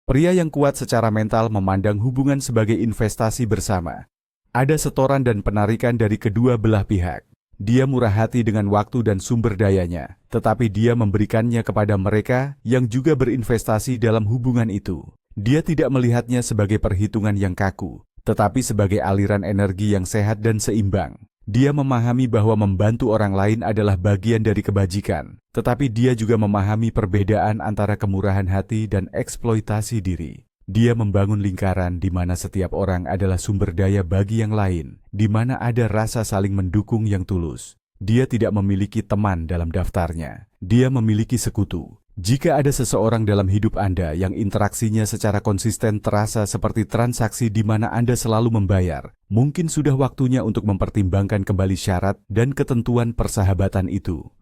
S1: Pria yang kuat secara mental memandang hubungan sebagai investasi bersama. Ada setoran dan penarikan dari kedua belah pihak. Dia murah hati dengan waktu dan sumber dayanya, tetapi dia memberikannya kepada mereka yang juga berinvestasi dalam hubungan itu. Dia tidak melihatnya sebagai perhitungan yang kaku, tetapi sebagai aliran energi yang sehat dan seimbang. Dia memahami bahwa membantu orang lain adalah bagian dari kebajikan, tetapi dia juga memahami perbedaan antara kemurahan hati dan eksploitasi diri. Dia membangun lingkaran di mana setiap orang adalah sumber daya bagi yang lain, di mana ada rasa saling mendukung yang tulus. Dia tidak memiliki teman dalam daftarnya, dia memiliki sekutu. Jika ada seseorang dalam hidup Anda yang interaksinya secara konsisten terasa seperti transaksi di mana Anda selalu membayar, mungkin sudah waktunya untuk mempertimbangkan kembali syarat dan ketentuan persahabatan itu.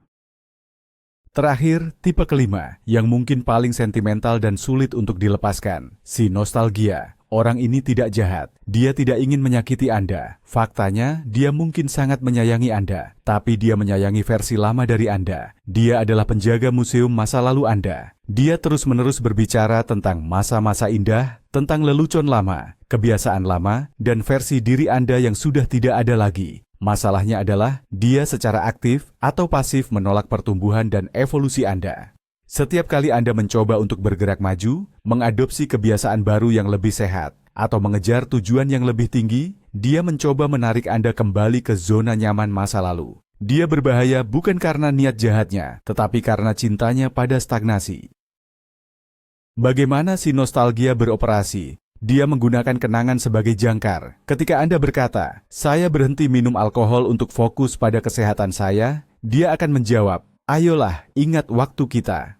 S1: Terakhir, tipe kelima, yang mungkin paling sentimental dan sulit untuk dilepaskan, si nostalgia. Orang ini tidak jahat, dia tidak ingin menyakiti Anda. Faktanya, dia mungkin sangat menyayangi Anda, tapi dia menyayangi versi lama dari Anda. Dia adalah penjaga museum masa lalu Anda. Dia terus-menerus berbicara tentang masa-masa indah, tentang lelucon lama, kebiasaan lama, dan versi diri Anda yang sudah tidak ada lagi. Masalahnya adalah, dia secara aktif atau pasif menolak pertumbuhan dan evolusi Anda. Setiap kali Anda mencoba untuk bergerak maju, mengadopsi kebiasaan baru yang lebih sehat, atau mengejar tujuan yang lebih tinggi, dia mencoba menarik Anda kembali ke zona nyaman masa lalu. Dia berbahaya bukan karena niat jahatnya, tetapi karena cintanya pada stagnasi. Bagaimana si nostalgia beroperasi? Dia menggunakan kenangan sebagai jangkar. Ketika Anda berkata, "Saya berhenti minum alkohol untuk fokus pada kesehatan saya," dia akan menjawab, "Ayolah, ingat waktu kita."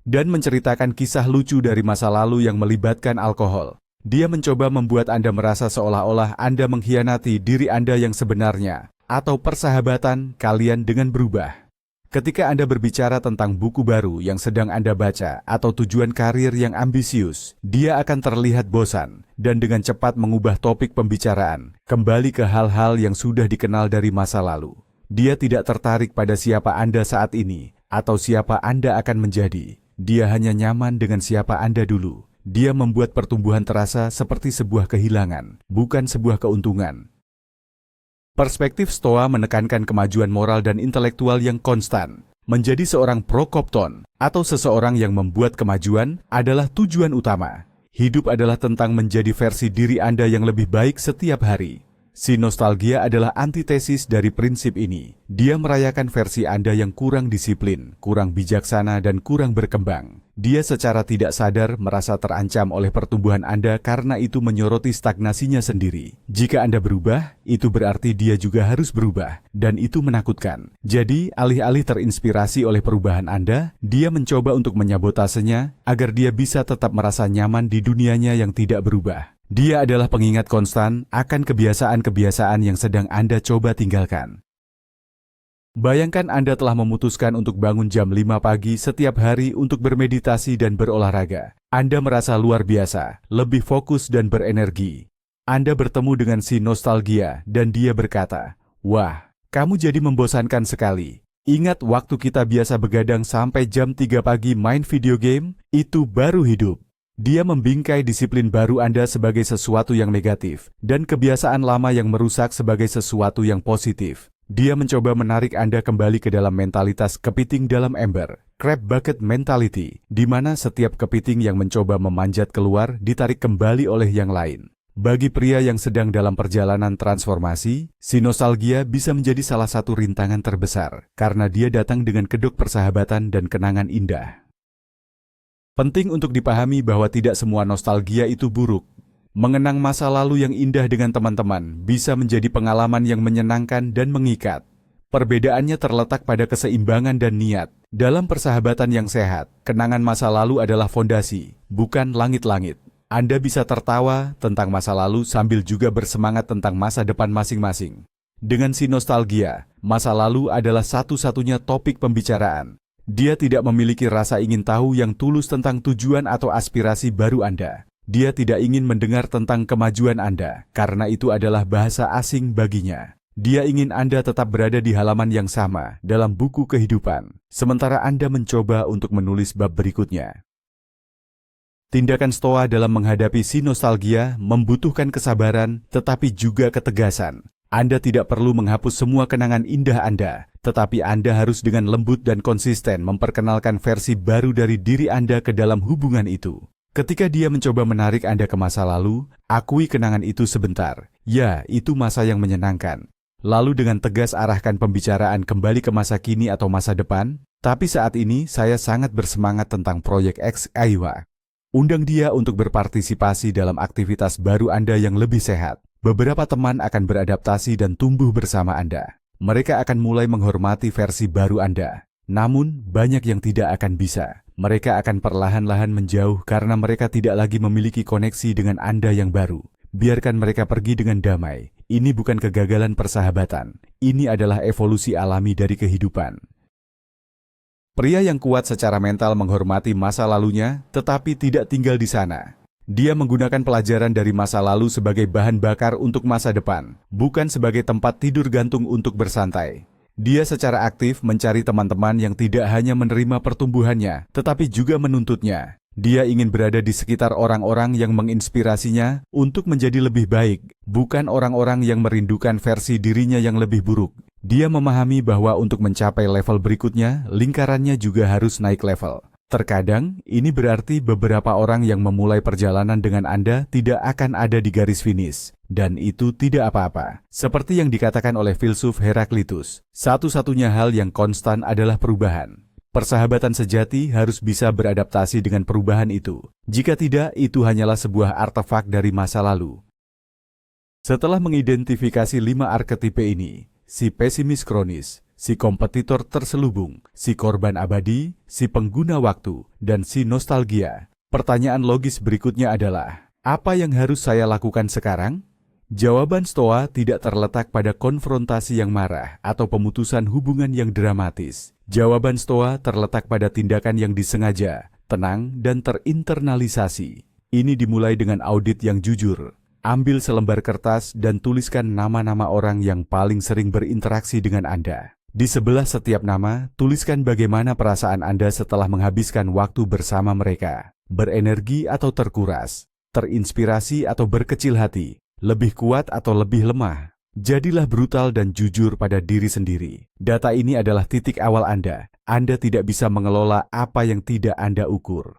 S1: Dan menceritakan kisah lucu dari masa lalu yang melibatkan alkohol. Dia mencoba membuat Anda merasa seolah-olah Anda mengkhianati diri Anda yang sebenarnya, atau persahabatan kalian dengan berubah. Ketika Anda berbicara tentang buku baru yang sedang Anda baca atau tujuan karir yang ambisius, dia akan terlihat bosan dan dengan cepat mengubah topik pembicaraan, kembali ke hal-hal yang sudah dikenal dari masa lalu. Dia tidak tertarik pada siapa Anda saat ini atau siapa Anda akan menjadi. Dia hanya nyaman dengan siapa Anda dulu. Dia membuat pertumbuhan terasa seperti sebuah kehilangan, bukan sebuah keuntungan. Perspektif Stoa menekankan kemajuan moral dan intelektual yang konstan. Menjadi seorang prokopton, atau seseorang yang membuat kemajuan, adalah tujuan utama. Hidup adalah tentang menjadi versi diri Anda yang lebih baik setiap hari. Si nostalgia adalah antitesis dari prinsip ini. Dia merayakan versi Anda yang kurang disiplin, kurang bijaksana, dan kurang berkembang. Dia secara tidak sadar merasa terancam oleh pertumbuhan Anda karena itu menyoroti stagnasinya sendiri. Jika Anda berubah, itu berarti dia juga harus berubah, dan itu menakutkan. Jadi, alih-alih terinspirasi oleh perubahan Anda, dia mencoba untuk menyabotasenya agar dia bisa tetap merasa nyaman di dunianya yang tidak berubah. Dia adalah pengingat konstan akan kebiasaan-kebiasaan yang sedang Anda coba tinggalkan. Bayangkan Anda telah memutuskan untuk bangun jam 5 pagi setiap hari untuk bermeditasi dan berolahraga. Anda merasa luar biasa, lebih fokus dan berenergi. Anda bertemu dengan si nostalgia dan dia berkata, "Wah, kamu jadi membosankan sekali. Ingat waktu kita biasa begadang sampai jam 3 pagi main video game? Itu baru hidup." Dia membingkai disiplin baru Anda sebagai sesuatu yang negatif, dan kebiasaan lama yang merusak sebagai sesuatu yang positif. Dia mencoba menarik Anda kembali ke dalam mentalitas kepiting dalam ember, crab bucket mentality, di mana setiap kepiting yang mencoba memanjat keluar ditarik kembali oleh yang lain. Bagi pria yang sedang dalam perjalanan transformasi, si nostalgia bisa menjadi salah satu rintangan terbesar, karena dia datang dengan kedok persahabatan dan kenangan indah. Penting untuk dipahami bahwa tidak semua nostalgia itu buruk. Mengenang masa lalu yang indah dengan teman-teman bisa menjadi pengalaman yang menyenangkan dan mengikat. Perbedaannya terletak pada keseimbangan dan niat. Dalam persahabatan yang sehat, kenangan masa lalu adalah fondasi, bukan langit-langit. Anda bisa tertawa tentang masa lalu sambil juga bersemangat tentang masa depan masing-masing. Dengan si nostalgia, masa lalu adalah satu-satunya topik pembicaraan. Dia tidak memiliki rasa ingin tahu yang tulus tentang tujuan atau aspirasi baru Anda. Dia tidak ingin mendengar tentang kemajuan Anda, karena itu adalah bahasa asing baginya. Dia ingin Anda tetap berada di halaman yang sama dalam buku kehidupan, sementara Anda mencoba untuk menulis bab berikutnya. Tindakan Stoa dalam menghadapi si nostalgia membutuhkan kesabaran, tetapi juga ketegasan. Anda tidak perlu menghapus semua kenangan indah Anda, tetapi Anda harus dengan lembut dan konsisten memperkenalkan versi baru dari diri Anda ke dalam hubungan itu. Ketika dia mencoba menarik Anda ke masa lalu, akui kenangan itu sebentar. Ya, itu masa yang menyenangkan. Lalu dengan tegas arahkan pembicaraan kembali ke masa kini atau masa depan. Tapi saat ini saya sangat bersemangat tentang proyek X Aiwa. Undang dia untuk berpartisipasi dalam aktivitas baru Anda yang lebih sehat. Beberapa teman akan beradaptasi dan tumbuh bersama Anda. Mereka akan mulai menghormati versi baru Anda. Namun, banyak yang tidak akan bisa. Mereka akan perlahan-lahan menjauh karena mereka tidak lagi memiliki koneksi dengan Anda yang baru. Biarkan mereka pergi dengan damai. Ini bukan kegagalan persahabatan. Ini adalah evolusi alami dari kehidupan. Pria yang kuat secara mental menghormati masa lalunya, tetapi tidak tinggal di sana. Dia menggunakan pelajaran dari masa lalu sebagai bahan bakar untuk masa depan, bukan sebagai tempat tidur gantung untuk bersantai. Dia secara aktif mencari teman-teman yang tidak hanya menerima pertumbuhannya, tetapi juga menuntutnya. Dia ingin berada di sekitar orang-orang yang menginspirasinya untuk menjadi lebih baik, bukan orang-orang yang merindukan versi dirinya yang lebih buruk. Dia memahami bahwa untuk mencapai level berikutnya, lingkarannya juga harus naik level. Terkadang, ini berarti beberapa orang yang memulai perjalanan dengan Anda tidak akan ada di garis finish. Dan itu tidak apa-apa. Seperti yang dikatakan oleh filsuf Heraklitus, satu-satunya hal yang konstan adalah perubahan. Persahabatan sejati harus bisa beradaptasi dengan perubahan itu. Jika tidak, itu hanyalah sebuah artefak dari masa lalu. Setelah mengidentifikasi 5 arketipe ini, si pesimis kronis, si kompetitor terselubung, si korban abadi, si pengguna waktu, dan si nostalgia. Pertanyaan logis berikutnya adalah, apa yang harus saya lakukan sekarang? Jawaban Stoa tidak terletak pada konfrontasi yang marah atau pemutusan hubungan yang dramatis. Jawaban Stoa terletak pada tindakan yang disengaja, tenang, dan terinternalisasi. Ini dimulai dengan audit yang jujur. Ambil selembar kertas dan tuliskan nama-nama orang yang paling sering berinteraksi dengan Anda. Di sebelah setiap nama, tuliskan bagaimana perasaan Anda setelah menghabiskan waktu bersama mereka. Berenergi atau terkuras, terinspirasi atau berkecil hati, lebih kuat atau lebih lemah. Jadilah brutal dan jujur pada diri sendiri. Data ini adalah titik awal Anda. Anda tidak bisa mengelola apa yang tidak Anda ukur.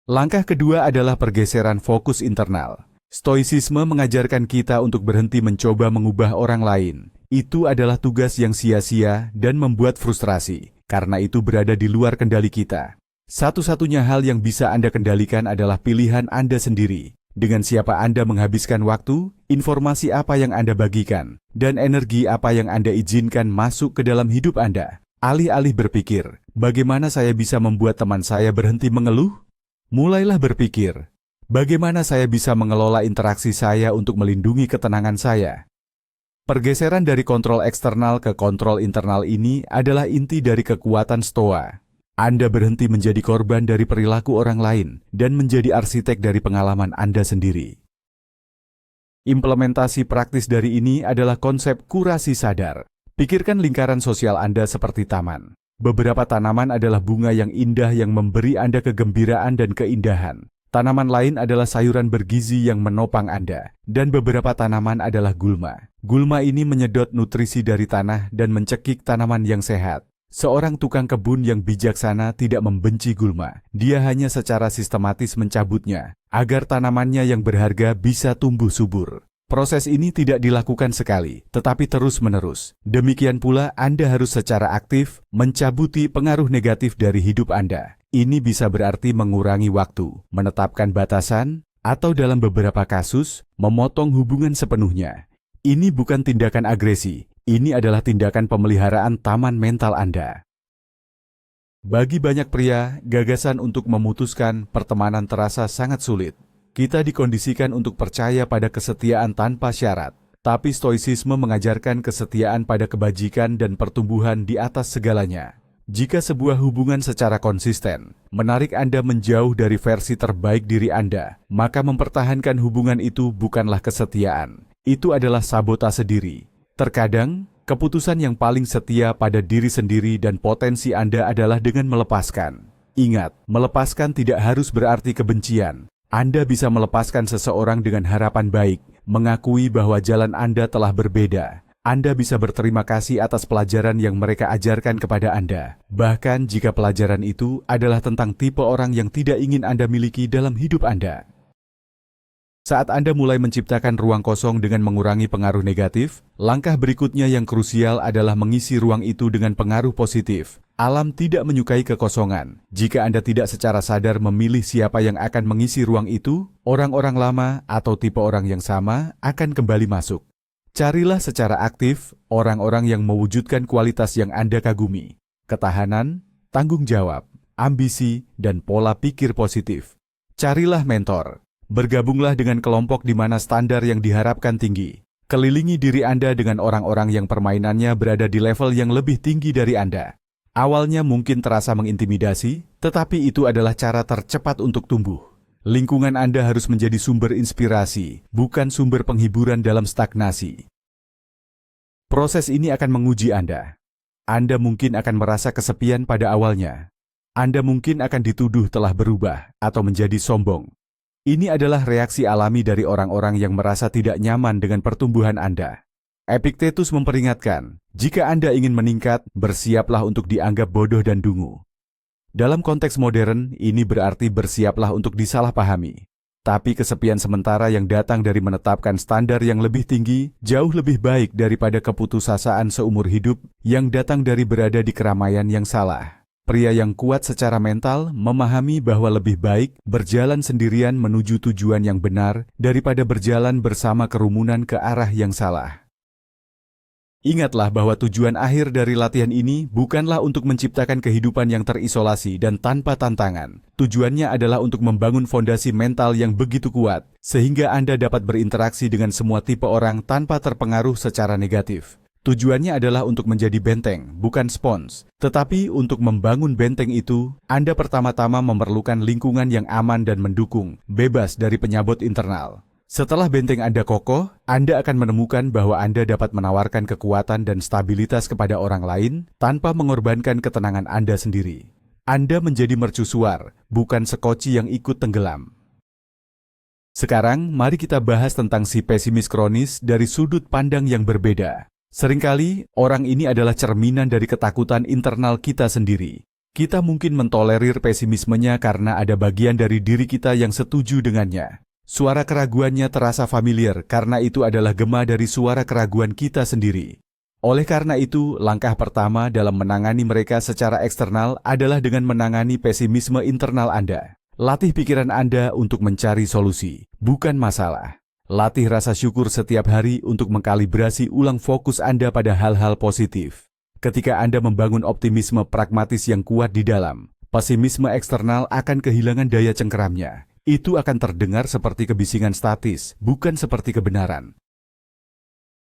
S1: Langkah kedua adalah pergeseran fokus internal. Stoicisme mengajarkan kita untuk berhenti mencoba mengubah orang lain. Itu adalah tugas yang sia-sia dan membuat frustrasi, karena itu berada di luar kendali kita. Satu-satunya hal yang bisa Anda kendalikan adalah pilihan Anda sendiri. Dengan siapa Anda menghabiskan waktu, informasi apa yang Anda bagikan, dan energi apa yang Anda izinkan masuk ke dalam hidup Anda. Alih-alih berpikir, bagaimana saya bisa membuat teman saya berhenti mengeluh? Mulailah berpikir, bagaimana saya bisa mengelola interaksi saya untuk melindungi ketenangan saya? Pergeseran dari kontrol eksternal ke kontrol internal ini adalah inti dari kekuatan Stoa. Anda berhenti menjadi korban dari perilaku orang lain dan menjadi arsitek dari pengalaman Anda sendiri. Implementasi praktis dari ini adalah konsep kurasi sadar. Pikirkan lingkaran sosial Anda seperti taman. Beberapa tanaman adalah bunga yang indah yang memberi Anda kegembiraan dan keindahan. Tanaman lain adalah sayuran bergizi yang menopang Anda, dan beberapa tanaman adalah gulma. Gulma ini menyedot nutrisi dari tanah dan mencekik tanaman yang sehat. Seorang tukang kebun yang bijaksana tidak membenci gulma. Dia hanya secara sistematis mencabutnya, agar tanamannya yang berharga bisa tumbuh subur. Proses ini tidak dilakukan sekali, tetapi terus-menerus. Demikian pula Anda harus secara aktif mencabuti pengaruh negatif dari hidup Anda. Ini bisa berarti mengurangi waktu, menetapkan batasan, atau dalam beberapa kasus, memotong hubungan sepenuhnya. Ini bukan tindakan agresi, ini adalah tindakan pemeliharaan taman mental Anda. Bagi banyak pria, gagasan untuk memutuskan pertemanan terasa sangat sulit. Kita dikondisikan untuk percaya pada kesetiaan tanpa syarat, tapi stoicisme mengajarkan kesetiaan pada kebajikan dan pertumbuhan di atas segalanya. Jika sebuah hubungan secara konsisten menarik Anda menjauh dari versi terbaik diri Anda, maka mempertahankan hubungan itu bukanlah kesetiaan. Itu adalah sabotase diri. Terkadang, keputusan yang paling setia pada diri sendiri dan potensi Anda adalah dengan melepaskan. Ingat, melepaskan tidak harus berarti kebencian. Anda bisa melepaskan seseorang dengan harapan baik, mengakui bahwa jalan Anda telah berbeda. Anda bisa berterima kasih atas pelajaran yang mereka ajarkan kepada Anda, bahkan jika pelajaran itu adalah tentang tipe orang yang tidak ingin Anda miliki dalam hidup Anda. Saat Anda mulai menciptakan ruang kosong dengan mengurangi pengaruh negatif, langkah berikutnya yang krusial adalah mengisi ruang itu dengan pengaruh positif. Alam tidak menyukai kekosongan. Jika Anda tidak secara sadar memilih siapa yang akan mengisi ruang itu, orang-orang lama atau tipe orang yang sama akan kembali masuk. Carilah secara aktif orang-orang yang mewujudkan kualitas yang Anda kagumi: ketahanan, tanggung jawab, ambisi, dan pola pikir positif. Carilah mentor. Bergabunglah dengan kelompok di mana standar yang diharapkan tinggi. Kelilingi diri Anda dengan orang-orang yang permainannya berada di level yang lebih tinggi dari Anda. Awalnya mungkin terasa mengintimidasi, tetapi itu adalah cara tercepat untuk tumbuh. Lingkungan Anda harus menjadi sumber inspirasi, bukan sumber penghiburan dalam stagnasi. Proses ini akan menguji Anda. Anda mungkin akan merasa kesepian pada awalnya. Anda mungkin akan dituduh telah berubah atau menjadi sombong. Ini adalah reaksi alami dari orang-orang yang merasa tidak nyaman dengan pertumbuhan Anda. Epictetus memperingatkan, jika Anda ingin meningkat, bersiaplah untuk dianggap bodoh dan dungu. Dalam konteks modern, ini berarti bersiaplah untuk disalahpahami. Tapi kesepian sementara yang datang dari menetapkan standar yang lebih tinggi, jauh lebih baik daripada keputusasaan seumur hidup yang datang dari berada di keramaian yang salah. Pria yang kuat secara mental memahami bahwa lebih baik berjalan sendirian menuju tujuan yang benar daripada berjalan bersama kerumunan ke arah yang salah. Ingatlah bahwa tujuan akhir dari latihan ini bukanlah untuk menciptakan kehidupan yang terisolasi dan tanpa tantangan. Tujuannya adalah untuk membangun fondasi mental yang begitu kuat, sehingga Anda dapat berinteraksi dengan semua tipe orang tanpa terpengaruh secara negatif. Tujuannya adalah untuk menjadi benteng, bukan spons. Tetapi untuk membangun benteng itu, Anda pertama-tama memerlukan lingkungan yang aman dan mendukung, bebas dari penyabot internal. Setelah benteng Anda kokoh, Anda akan menemukan bahwa Anda dapat menawarkan kekuatan dan stabilitas kepada orang lain tanpa mengorbankan ketenangan Anda sendiri. Anda menjadi mercusuar, bukan sekoci yang ikut tenggelam. Sekarang, mari kita bahas tentang si pesimis kronis dari sudut pandang yang berbeda. Seringkali, orang ini adalah cerminan dari ketakutan internal kita sendiri. Kita mungkin mentolerir pesimismenya karena ada bagian dari diri kita yang setuju dengannya. Suara keraguannya terasa familiar karena itu adalah gema dari suara keraguan kita sendiri. Oleh karena itu, langkah pertama dalam menangani mereka secara eksternal adalah dengan menangani pesimisme internal Anda. Latih pikiran Anda untuk mencari solusi, bukan masalah. Latih rasa syukur setiap hari untuk mengkalibrasi ulang fokus Anda pada hal-hal positif. Ketika Anda membangun optimisme pragmatis yang kuat di dalam, pesimisme eksternal akan kehilangan daya cengkeramnya. Itu akan terdengar seperti kebisingan statis, bukan seperti kebenaran.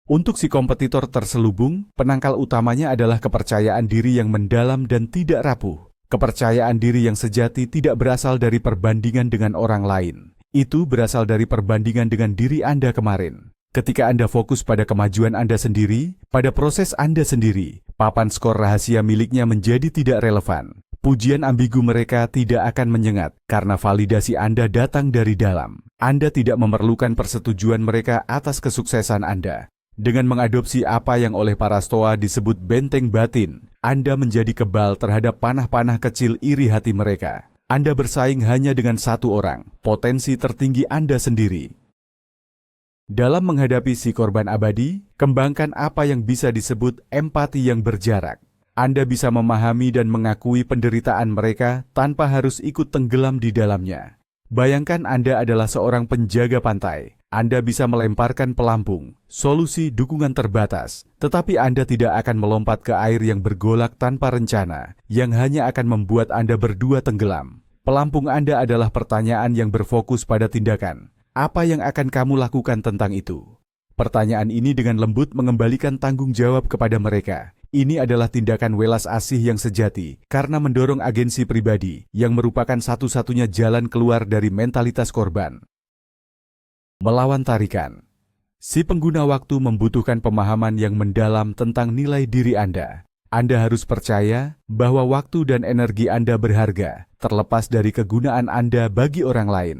S1: Untuk si kompetitor terselubung, penangkal utamanya adalah kepercayaan diri yang mendalam dan tidak rapuh. Kepercayaan diri yang sejati tidak berasal dari perbandingan dengan orang lain. Itu berasal dari perbandingan dengan diri Anda kemarin. Ketika Anda fokus pada kemajuan Anda sendiri, pada proses Anda sendiri, papan skor rahasia miliknya menjadi tidak relevan. Pujian ambigu mereka tidak akan menyengat karena validasi Anda datang dari dalam. Anda tidak memerlukan persetujuan mereka atas kesuksesan Anda. Dengan mengadopsi apa yang oleh para stoa disebut benteng batin, Anda menjadi kebal terhadap panah-panah kecil iri hati mereka. Anda bersaing hanya dengan satu orang, potensi tertinggi Anda sendiri. Dalam menghadapi si korban abadi, kembangkan apa yang bisa disebut empati yang berjarak. Anda bisa memahami dan mengakui penderitaan mereka tanpa harus ikut tenggelam di dalamnya. Bayangkan Anda adalah seorang penjaga pantai. Anda bisa melemparkan pelampung, solusi dukungan terbatas, tetapi Anda tidak akan melompat ke air yang bergolak tanpa rencana, yang hanya akan membuat Anda berdua tenggelam. Pelampung Anda adalah pertanyaan yang berfokus pada tindakan. Apa yang akan kamu lakukan tentang itu? Pertanyaan ini dengan lembut mengembalikan tanggung jawab kepada mereka. Ini adalah tindakan welas asih yang sejati, karena mendorong agensi pribadi, yang merupakan satu-satunya jalan keluar dari mentalitas korban. Melawan tarikan. Si pengguna waktu membutuhkan pemahaman yang mendalam tentang nilai diri Anda. Anda harus percaya bahwa waktu dan energi Anda berharga, terlepas dari kegunaan Anda bagi orang lain.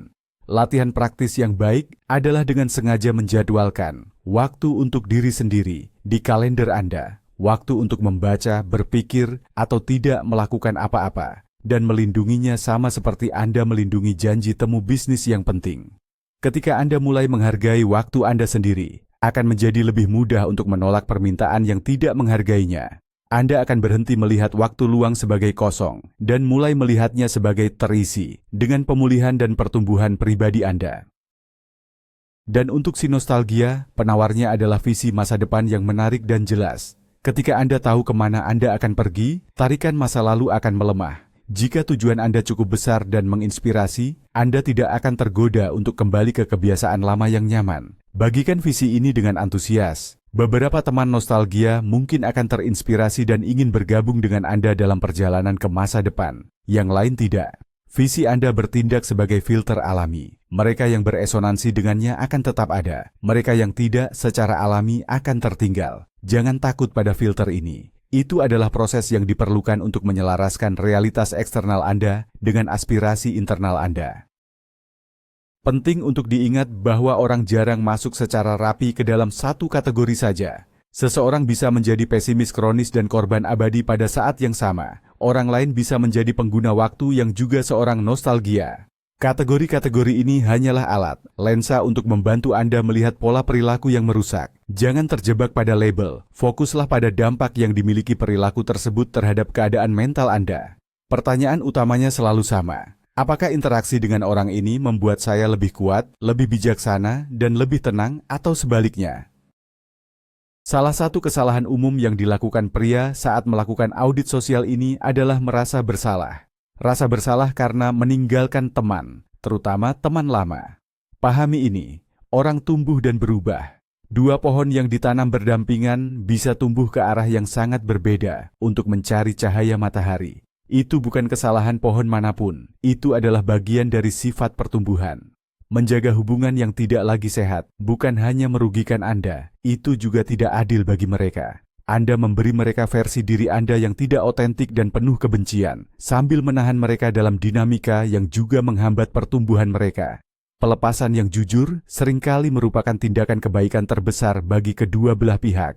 S1: Latihan praktis yang baik adalah dengan sengaja menjadwalkan waktu untuk diri sendiri di kalender Anda, waktu untuk membaca, berpikir, atau tidak melakukan apa-apa, dan melindunginya sama seperti Anda melindungi janji temu bisnis yang penting. Ketika Anda mulai menghargai waktu Anda sendiri, akan menjadi lebih mudah untuk menolak permintaan yang tidak menghargainya. Anda akan berhenti melihat waktu luang sebagai kosong dan mulai melihatnya sebagai terisi dengan pemulihan dan pertumbuhan pribadi Anda. Dan untuk si nostalgia, penawarnya adalah visi masa depan yang menarik dan jelas. Ketika Anda tahu kemana Anda akan pergi, tarikan masa lalu akan melemah. Jika tujuan Anda cukup besar dan menginspirasi, Anda tidak akan tergoda untuk kembali ke kebiasaan lama yang nyaman. Bagikan visi ini dengan antusias. Beberapa teman nostalgia mungkin akan terinspirasi dan ingin bergabung dengan Anda dalam perjalanan ke masa depan. Yang lain tidak. Visi Anda bertindak sebagai filter alami. Mereka yang beresonansi dengannya akan tetap ada. Mereka yang tidak secara alami akan tertinggal. Jangan takut pada filter ini. Itu adalah proses yang diperlukan untuk menyelaraskan realitas eksternal Anda dengan aspirasi internal Anda. Penting untuk diingat bahwa orang jarang masuk secara rapi ke dalam satu kategori saja. Seseorang bisa menjadi pesimis kronis dan korban abadi pada saat yang sama. Orang lain bisa menjadi pengguna waktu yang juga seorang nostalgia. Kategori-kategori ini hanyalah alat, lensa untuk membantu Anda melihat pola perilaku yang merusak. Jangan terjebak pada label, fokuslah pada dampak yang dimiliki perilaku tersebut terhadap keadaan mental Anda. Pertanyaan utamanya selalu sama. Apakah interaksi dengan orang ini membuat saya lebih kuat, lebih bijaksana, dan lebih tenang, atau sebaliknya? Salah satu kesalahan umum yang dilakukan pria saat melakukan audit sosial ini adalah merasa bersalah. Rasa bersalah karena meninggalkan teman, terutama teman lama. Pahami ini, orang tumbuh dan berubah. Dua pohon yang ditanam berdampingan bisa tumbuh ke arah yang sangat berbeda untuk mencari cahaya matahari. Itu bukan kesalahan pohon manapun, itu adalah bagian dari sifat pertumbuhan. Menjaga hubungan yang tidak lagi sehat bukan hanya merugikan Anda, itu juga tidak adil bagi mereka. Anda memberi mereka versi diri Anda yang tidak otentik dan penuh kebencian, sambil menahan mereka dalam dinamika yang juga menghambat pertumbuhan mereka. Pelepasan yang jujur seringkali merupakan tindakan kebaikan terbesar bagi kedua belah pihak.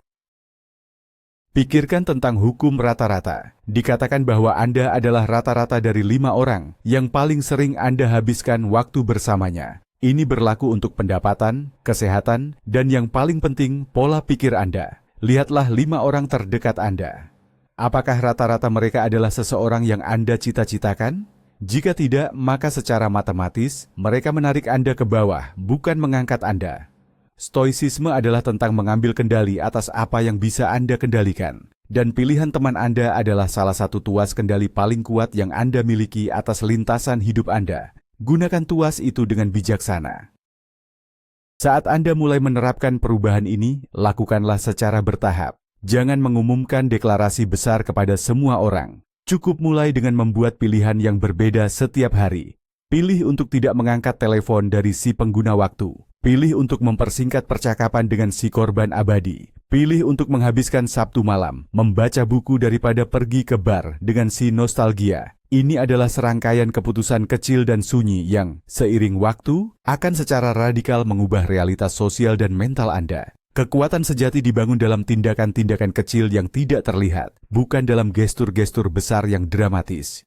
S1: Pikirkan tentang hukum rata-rata. Dikatakan bahwa Anda adalah rata-rata dari 5 orang yang paling sering Anda habiskan waktu bersamanya. Ini berlaku untuk pendapatan, kesehatan, dan yang paling penting, pola pikir Anda. Lihatlah 5 orang terdekat Anda. Apakah rata-rata mereka adalah seseorang yang Anda cita-citakan? Jika tidak, maka secara matematis, mereka menarik Anda ke bawah, bukan mengangkat Anda. Stoicisme adalah tentang mengambil kendali atas apa yang bisa Anda kendalikan. Dan pilihan teman Anda adalah salah satu tuas kendali paling kuat yang Anda miliki atas lintasan hidup Anda. Gunakan tuas itu dengan bijaksana. Saat Anda mulai menerapkan perubahan ini, lakukanlah secara bertahap. Jangan mengumumkan deklarasi besar kepada semua orang. Cukup mulai dengan membuat pilihan yang berbeda setiap hari. Pilih untuk tidak mengangkat telepon dari si pengguna waktu. Pilih untuk mempersingkat percakapan dengan si korban abadi. Pilih untuk menghabiskan Sabtu malam, membaca buku daripada pergi ke bar dengan si nostalgia. Ini adalah serangkaian keputusan kecil dan sunyi yang, seiring waktu, akan secara radikal mengubah realitas sosial dan mental Anda. Kekuatan sejati dibangun dalam tindakan-tindakan kecil yang tidak terlihat, bukan dalam gestur-gestur besar yang dramatis.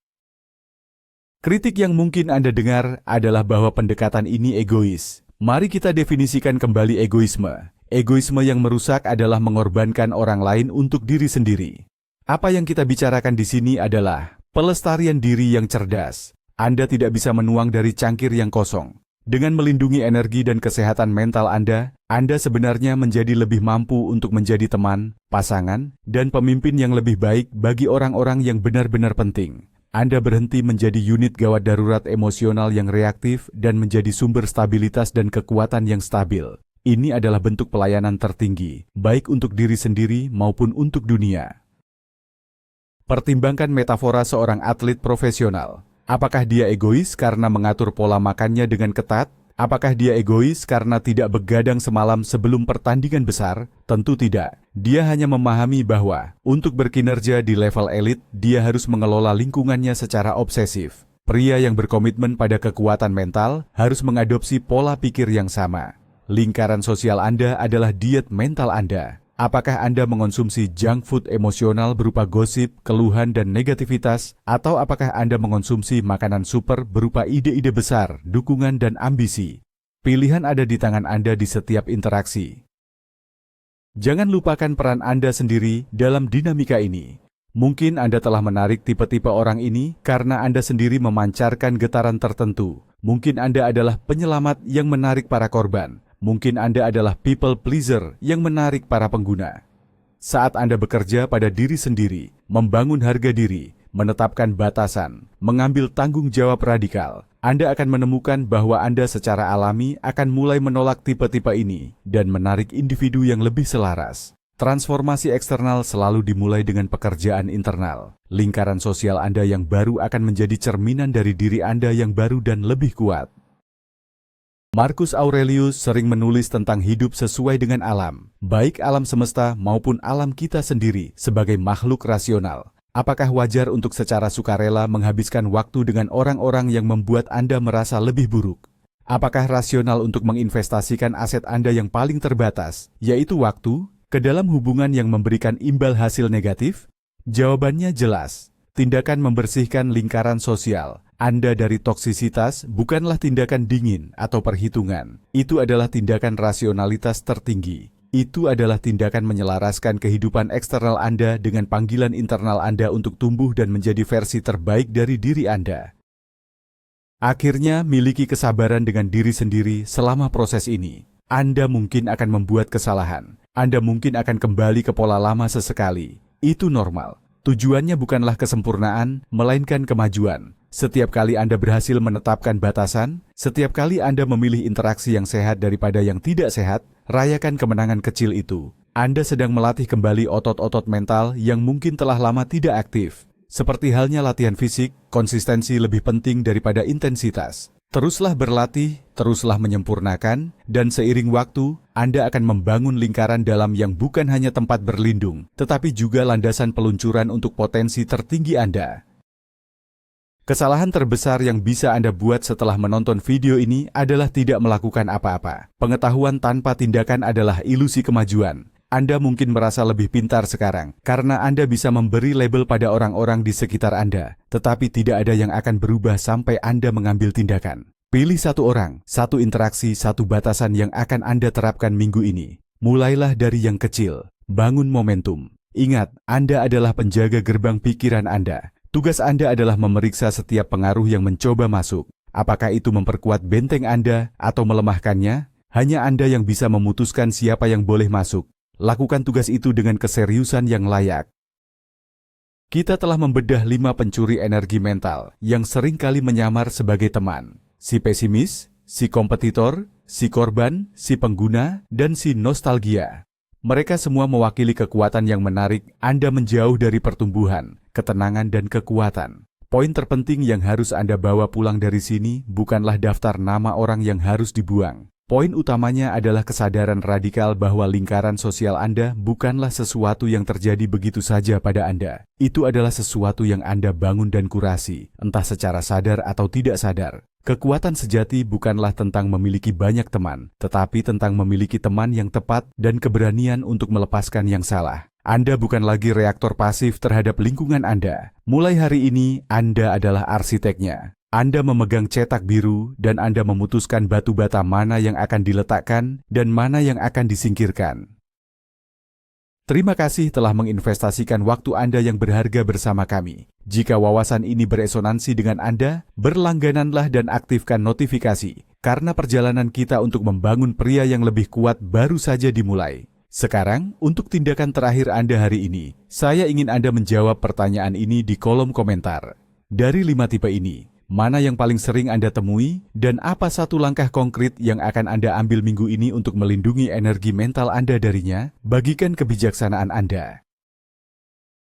S1: Kritik yang mungkin Anda dengar adalah bahwa pendekatan ini egois. Mari kita definisikan kembali egoisme. Egoisme yang merusak adalah mengorbankan orang lain untuk diri sendiri. Apa yang kita bicarakan di sini adalah pelestarian diri yang cerdas. Anda tidak bisa menuang dari cangkir yang kosong. Dengan melindungi energi dan kesehatan mental Anda sebenarnya menjadi lebih mampu untuk menjadi teman, pasangan, dan pemimpin yang lebih baik bagi orang-orang yang benar-benar penting. Anda berhenti menjadi unit gawat darurat emosional yang reaktif dan menjadi sumber stabilitas dan kekuatan yang stabil. Ini adalah bentuk pelayanan tertinggi, baik untuk diri sendiri maupun untuk dunia. Pertimbangkan metafora seorang atlet profesional. Apakah dia egois karena mengatur pola makannya dengan ketat? Apakah dia egois karena tidak begadang semalam sebelum pertandingan besar? Tentu tidak. Dia hanya memahami bahwa untuk berkinerja di level elit, dia harus mengelola lingkungannya secara obsesif. Pria yang berkomitmen pada kekuatan mental harus mengadopsi pola pikir yang sama. Lingkaran sosial Anda adalah diet mental Anda. Apakah Anda mengonsumsi junk food emosional berupa gosip, keluhan, dan negativitas, atau apakah Anda mengonsumsi makanan super berupa ide-ide besar, dukungan, dan ambisi? Pilihan ada di tangan Anda di setiap interaksi. Jangan lupakan peran Anda sendiri dalam dinamika ini. Mungkin Anda telah menarik tipe-tipe orang ini karena Anda sendiri memancarkan getaran tertentu. Mungkin Anda adalah penyelamat yang menarik para korban. Mungkin Anda adalah people pleaser yang menarik para pengguna. Saat Anda bekerja pada diri sendiri, membangun harga diri, menetapkan batasan, mengambil tanggung jawab radikal, Anda akan menemukan bahwa Anda secara alami akan mulai menolak tipe-tipe ini dan menarik individu yang lebih selaras. Transformasi eksternal selalu dimulai dengan pekerjaan internal. Lingkaran sosial Anda yang baru akan menjadi cerminan dari diri Anda yang baru dan lebih kuat. Marcus Aurelius sering menulis tentang hidup sesuai dengan alam, baik alam semesta maupun alam kita sendiri sebagai makhluk rasional. Apakah wajar untuk secara sukarela menghabiskan waktu dengan orang-orang yang membuat Anda merasa lebih buruk? Apakah rasional untuk menginvestasikan aset Anda yang paling terbatas, yaitu waktu, ke dalam hubungan yang memberikan imbal hasil negatif? Jawabannya jelas. Tindakan membersihkan lingkaran sosial Anda dari toksisitas bukanlah tindakan dingin atau perhitungan. Itu adalah tindakan rasionalitas tertinggi. Itu adalah tindakan menyelaraskan kehidupan eksternal Anda dengan panggilan internal Anda untuk tumbuh dan menjadi versi terbaik dari diri Anda. Akhirnya, miliki kesabaran dengan diri sendiri selama proses ini. Anda mungkin akan membuat kesalahan. Anda mungkin akan kembali ke pola lama sesekali. Itu normal. Tujuannya bukanlah kesempurnaan, melainkan kemajuan. Setiap kali Anda berhasil menetapkan batasan, setiap kali Anda memilih interaksi yang sehat daripada yang tidak sehat, rayakan kemenangan kecil itu. Anda sedang melatih kembali otot-otot mental yang mungkin telah lama tidak aktif. Seperti halnya latihan fisik, konsistensi lebih penting daripada intensitas. Teruslah berlatih, teruslah menyempurnakan, dan seiring waktu, Anda akan membangun lingkaran dalam yang bukan hanya tempat berlindung, tetapi juga landasan peluncuran untuk potensi tertinggi Anda. Kesalahan terbesar yang bisa Anda buat setelah menonton video ini adalah tidak melakukan apa-apa. Pengetahuan tanpa tindakan adalah ilusi kemajuan. Anda mungkin merasa lebih pintar sekarang karena Anda bisa memberi label pada orang-orang di sekitar Anda, tetapi tidak ada yang akan berubah sampai Anda mengambil tindakan. Pilih satu orang, satu interaksi, satu batasan yang akan Anda terapkan minggu ini. Mulailah dari yang kecil, bangun momentum. Ingat, Anda adalah penjaga gerbang pikiran Anda. Tugas Anda adalah memeriksa setiap pengaruh yang mencoba masuk. Apakah itu memperkuat benteng Anda atau melemahkannya? Hanya Anda yang bisa memutuskan siapa yang boleh masuk. Lakukan tugas itu dengan keseriusan yang layak. Kita telah membedah 5 pencuri energi mental yang seringkali menyamar sebagai teman. Si pesimis, si kompetitor, si korban, si pengguna, dan si nostalgia. Mereka semua mewakili kekuatan yang menarik Anda menjauh dari pertumbuhan, ketenangan, dan kekuatan. Poin terpenting yang harus Anda bawa pulang dari sini bukanlah daftar nama orang yang harus dibuang. Poin utamanya adalah kesadaran radikal bahwa lingkaran sosial Anda bukanlah sesuatu yang terjadi begitu saja pada Anda. Itu adalah sesuatu yang Anda bangun dan kurasi, entah secara sadar atau tidak sadar. Kekuatan sejati bukanlah tentang memiliki banyak teman, tetapi tentang memiliki teman yang tepat dan keberanian untuk melepaskan yang salah. Anda bukan lagi reaktor pasif terhadap lingkungan Anda. Mulai hari ini, Anda adalah arsiteknya. Anda memegang cetak biru dan Anda memutuskan batu bata mana yang akan diletakkan dan mana yang akan disingkirkan. Terima kasih telah menginvestasikan waktu Anda yang berharga bersama kami. Jika wawasan ini beresonansi dengan Anda, berlanggananlah dan aktifkan notifikasi, karena perjalanan kita untuk membangun pria yang lebih kuat baru saja dimulai. Sekarang, untuk tindakan terakhir Anda hari ini, saya ingin Anda menjawab pertanyaan ini di kolom komentar. Dari 5 tipe ini, mana yang paling sering Anda temui, dan apa satu langkah konkret yang akan Anda ambil minggu ini untuk melindungi energi mental Anda darinya? Bagikan kebijaksanaan Anda.